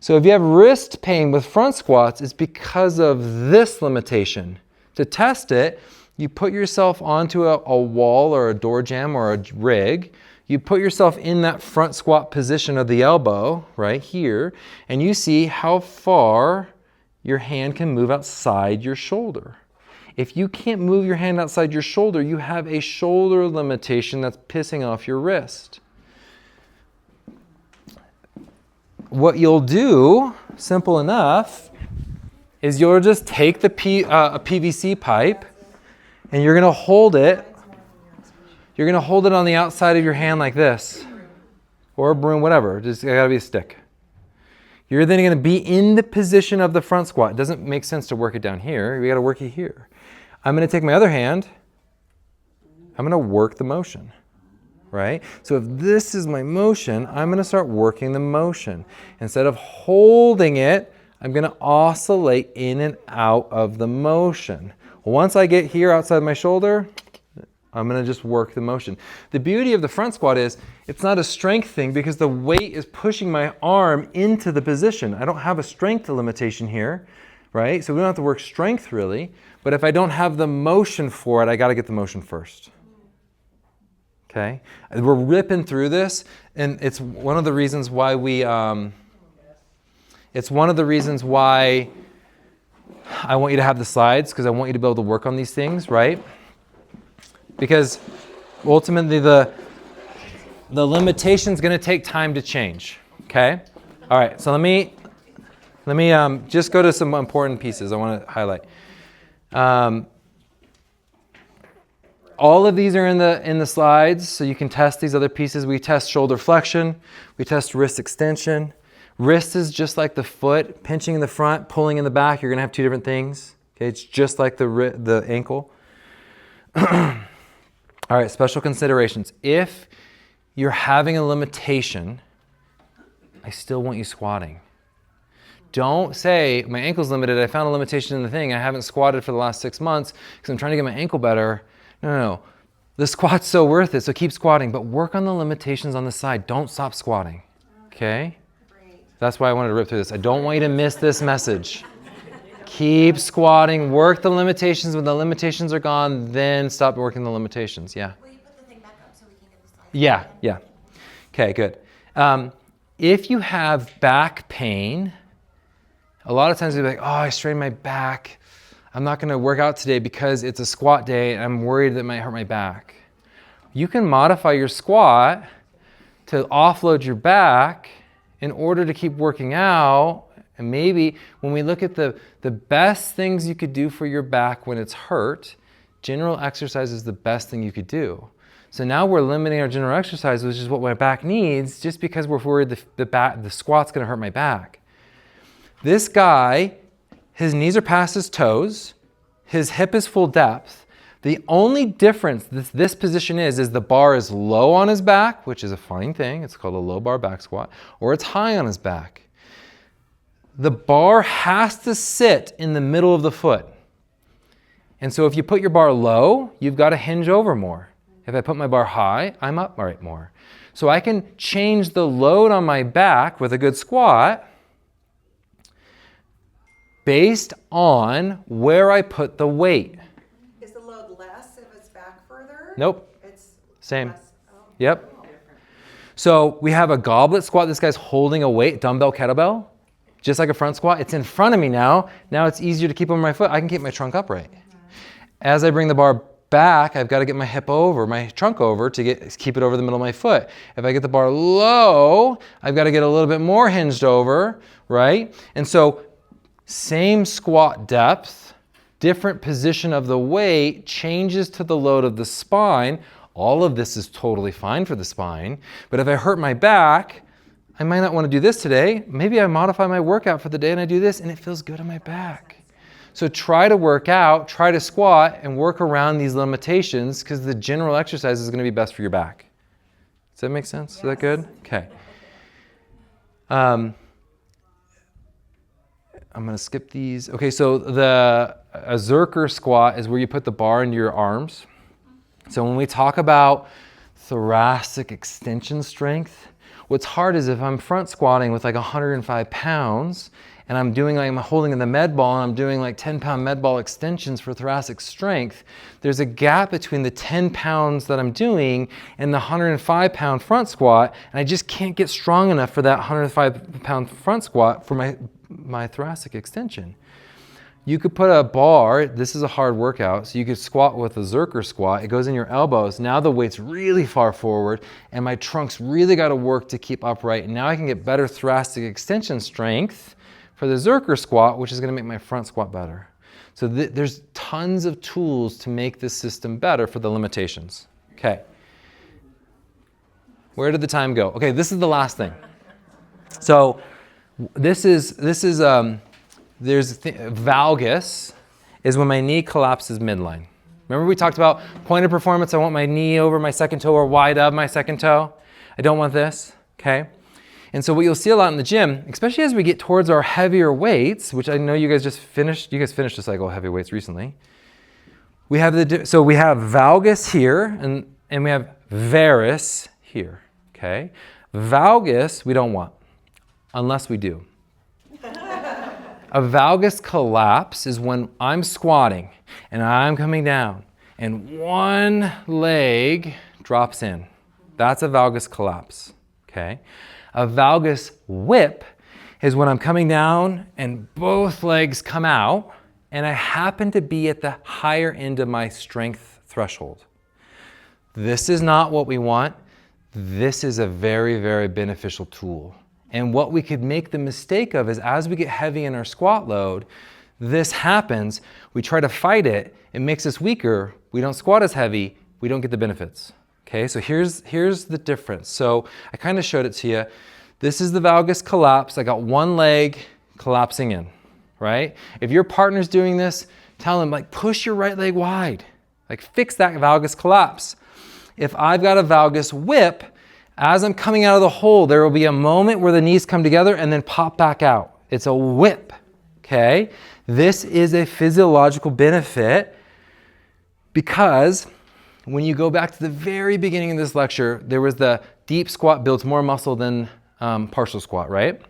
So if you have wrist pain with front squats, it's because of this limitation. To test it, you put yourself onto a wall or a door jamb or a rig. You put yourself in that front squat position of the elbow right here, and you see how far your hand can move outside your shoulder. If you can't move your hand outside your shoulder, you have a shoulder limitation that's pissing off your wrist. What you'll do, simple enough, is you'll just take a PVC pipe and you're gonna hold it. You're gonna hold it on the outside of your hand like this, or a broom, whatever. Just gotta be a stick. You're then gonna be in the position of the front squat. It doesn't make sense to work it down here. We gotta work it here. I'm gonna take my other hand. I'm gonna work the motion. Right? So if this is my motion, I'm going to start working the motion. Instead of holding it, I'm going to oscillate in and out of the motion. Once I get here outside my shoulder, I'm going to just work the motion. The beauty of the front squat is it's not a strength thing because the weight is pushing my arm into the position. I don't have a strength limitation here, right? So we don't have to work strength really. But if I don't have the motion for it, I got to get the motion first. Okay, we're ripping through this, and it's one of the reasons why it's one of the reasons why I want you to have the slides, because I want you to be able to work on these things, right? Because ultimately the limitation's going to take time to change. Okay, all right. So let me just go to some important pieces I want to highlight. All of these are in the slides, so you can test these other pieces. We test shoulder flexion. We test wrist extension. Wrist is just like the foot, pinching in the front, pulling in the back. You're going to have two different things. Okay, it's just like the ankle. All right, special considerations. If you're having a limitation, I still want you squatting. Don't say, my ankle's limited, I found a limitation in the thing, I haven't squatted for the last 6 months because I'm trying to get my ankle better. No. The squat's so worth it, so keep squatting, but work on the limitations on the side. Don't stop squatting, okay? That's why I wanted to rip through this. I don't want you to miss this message. Keep squatting, work the limitations. When the limitations are gone, then stop working the limitations, yeah. Will you put the thing back up so we can get the slide? Yeah. Okay, good. If you have back pain, a lot of times you'll be like, oh, I strained my back. I'm not going to work out today because it's a squat day and I'm worried that it might hurt my back. You can modify your squat to offload your back in order to keep working out. And maybe when we look at the best things you could do for your back when it's hurt, general exercise is the best thing you could do. So now we're limiting our general exercise, which is what my back needs, just because we're worried the squat's going to hurt my back. This guy, his knees are past his toes, his hip is full depth. The only difference this position is the bar is low on his back, which is a fine thing. It's called a low bar back squat, or it's high on his back. The bar has to sit in the middle of the foot. And so if you put your bar low, you've got to hinge over more. If I put my bar high, I'm upright more. So I can change the load on my back with a good squat based on where I put the weight. Is the load less if it's back further? Nope. It's Same. less. Oh. Yep. So we have a goblet squat. This guy's holding a weight, dumbbell, kettlebell, just like a front squat. It's in front of me now. Now it's easier to keep on my foot. I can keep my trunk upright. As I bring the bar back, I've got to get my hip over, my trunk over to keep it over the middle of my foot. If I get the bar low, I've got to get a little bit more hinged over, right? And so same squat depth, different position of the weight, changes to the load of the spine. All of this is totally fine for the spine. But if I hurt my back, I might not want to do this today. Maybe I modify my workout for the day and I do this and it feels good on my back. So try to work out, try to squat, and work around these limitations because the general exercise is going to be best for your back. Does that make sense? Yes. Is that good? Okay. I'm going to skip these. Okay, so a Zerker squat is where you put the bar into your arms. So when we talk about thoracic extension strength, what's hard is if I'm front squatting with like 105 pounds and I'm holding in the med ball and I'm doing like 10-pound med ball extensions for thoracic strength, there's a gap between the 10 pounds that I'm doing and the 105-pound front squat, and I just can't get strong enough for that 105-pound front squat for my thoracic extension. You could put a bar, this is a hard workout, so you could squat with a Zerker squat. It goes in your elbows. Now the weight's really far forward and my trunk's really got to work to keep upright. And now I can get better thoracic extension strength for the Zerker squat, which is going to make my front squat better. So there's tons of tools to make this system better for the limitations. Okay. Where did the time go? Okay, this is the last thing. So valgus is when my knee collapses midline. Remember we talked about point of performance, I want my knee over my second toe or wide of my second toe. I don't want this, okay? And so what you'll see a lot in the gym, especially as we get towards our heavier weights, which I know you guys finished a cycle of heavy weights recently. We have valgus here and we have varus here, okay? Valgus we don't want, unless we do. A valgus collapse is when I'm squatting and I'm coming down and one leg drops in. That's a valgus collapse, okay? A valgus whip is when I'm coming down and both legs come out and I happen to be at the higher end of my strength threshold. This is not what we want. This is a very, very beneficial tool. And what we could make the mistake of is as we get heavy in our squat load, this happens, we try to fight it, it makes us weaker, we don't squat as heavy, we don't get the benefits. Okay, so here's the difference. So I kind of showed it to you. This is the valgus collapse. I got one leg collapsing in, right? If your partner's doing this, tell them like push your right leg wide, like fix that valgus collapse. If I've got a valgus whip, as I'm coming out of the hole, there will be a moment where the knees come together and then pop back out. It's a whip, okay? This is a physiological benefit because when you go back to the very beginning of this lecture, there was the deep squat builds more muscle than partial squat, right?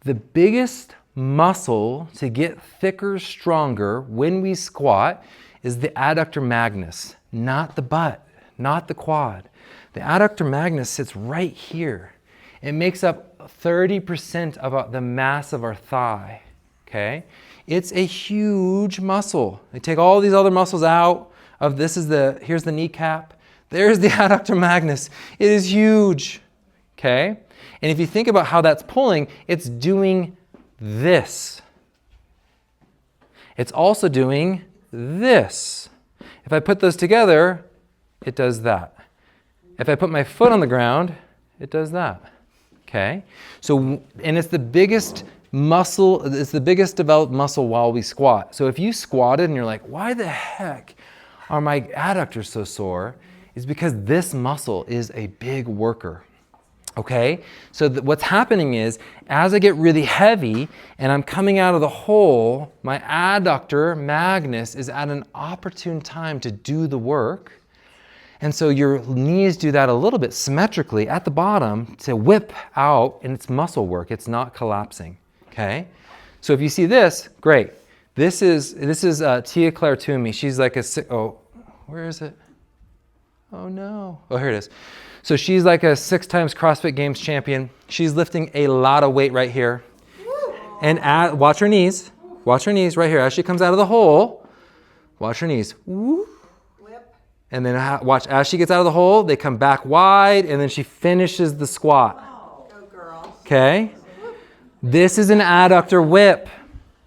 The biggest muscle to get thicker, stronger when we squat is the adductor magnus, not the butt, not the quad. The adductor magnus sits right here. It makes up 30% of the mass of our thigh, okay? It's a huge muscle. They take all these other muscles out of here's the kneecap, there's the adductor magnus. It is huge, okay? And if you think about how that's pulling, it's doing this. It's also doing this. If I put those together, it does that. If I put my foot on the ground, it does that, okay? So, and it's the biggest muscle, it's the biggest developed muscle while we squat. So if you squatted and you're like, why the heck are my adductors so sore? It's because this muscle is a big worker, okay? So what's happening is, as I get really heavy and I'm coming out of the hole, my adductor magnus is at an opportune time to do the work. And so your knees do that a little bit symmetrically at the bottom to whip out, and it's muscle work, it's not collapsing, okay? So if you see this, great. This is Tia Claire Toomey. She's like where is it? Oh no, oh here it is. So she's like a 6 times CrossFit Games champion. She's lifting a lot of weight right here. And watch her knees right here. As she comes out of the hole, watch her knees. Woo. And then watch, as she gets out of the hole, they come back wide, and then she finishes the squat. Go girl. Okay? This is an adductor whip.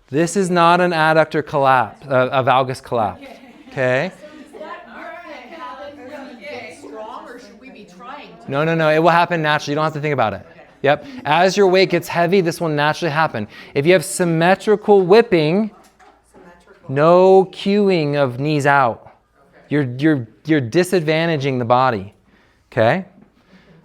This is not an adductor collapse, a valgus collapse. Okay? No, it will happen naturally. You don't have to think about it. Yep. As your weight gets heavy, this will naturally happen. If you have symmetrical whipping, No cueing of knees out. You're disadvantaging the body. Okay?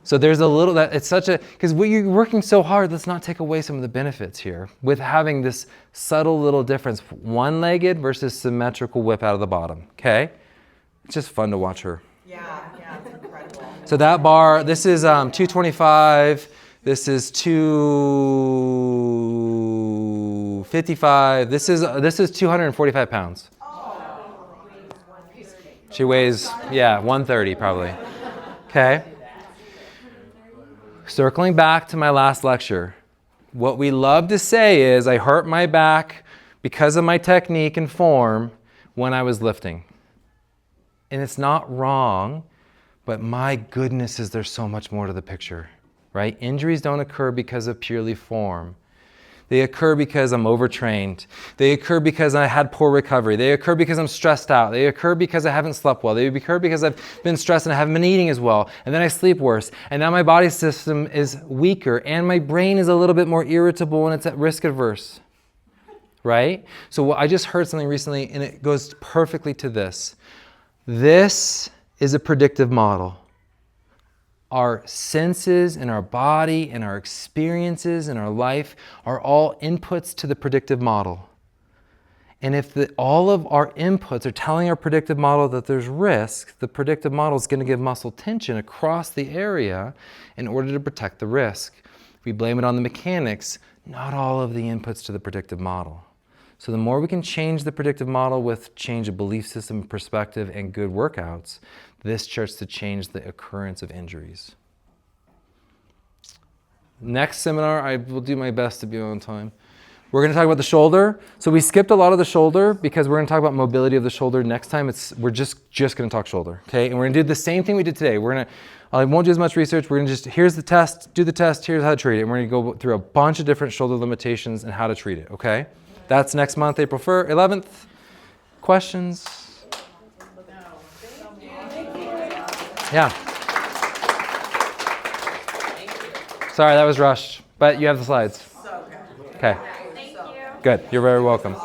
So there's a little that it's such a because you're working so hard. Let's not take away some of the benefits here with having this subtle little difference, one-legged versus symmetrical whip out of the bottom. Okay, it's just fun to watch her. Yeah, it's incredible. So that bar, this is 225. This is 255. This is 245 pounds. She weighs 130 probably. Okay. Circling back to my last lecture, what we love to say is I hurt my back because of my technique and form when I was lifting. And it's not wrong, but my goodness is there so much more to the picture, right? Injuries don't occur because of purely form. They occur because I'm overtrained. They occur because I had poor recovery. They occur because I'm stressed out. They occur because I haven't slept well. They occur because I've been stressed and I haven't been eating as well. And then I sleep worse. And now my body system is weaker and my brain is a little bit more irritable and it's at risk averse. Right? So I just heard something recently and it goes perfectly to this. This is a predictive model. Our senses and our body and our experiences in our life are all inputs to the predictive model. And if all of our inputs are telling our predictive model that there's risk, the predictive model is going to give muscle tension across the area in order to protect the risk. If we blame it on the mechanics, not all of the inputs to the predictive model. So the more we can change the predictive model with change of belief system, perspective, and good workouts, this starts to change the occurrence of injuries. Next seminar, I will do my best to be on time. We're going to talk about the shoulder. So we skipped a lot of the shoulder because we're going to talk about mobility of the shoulder. Next time, we're just going to talk shoulder, okay? And we're going to do the same thing we did today. I won't do as much research. We're going to here's the test, do the test, here's how to treat it. And we're going to go through a bunch of different shoulder limitations and how to treat it, okay? That's next month, April 11th. Questions? Yeah. Sorry, that was rushed, but you have the slides. Okay. Thank you. Good. You're very welcome.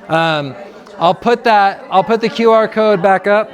I'll put the QR code back up.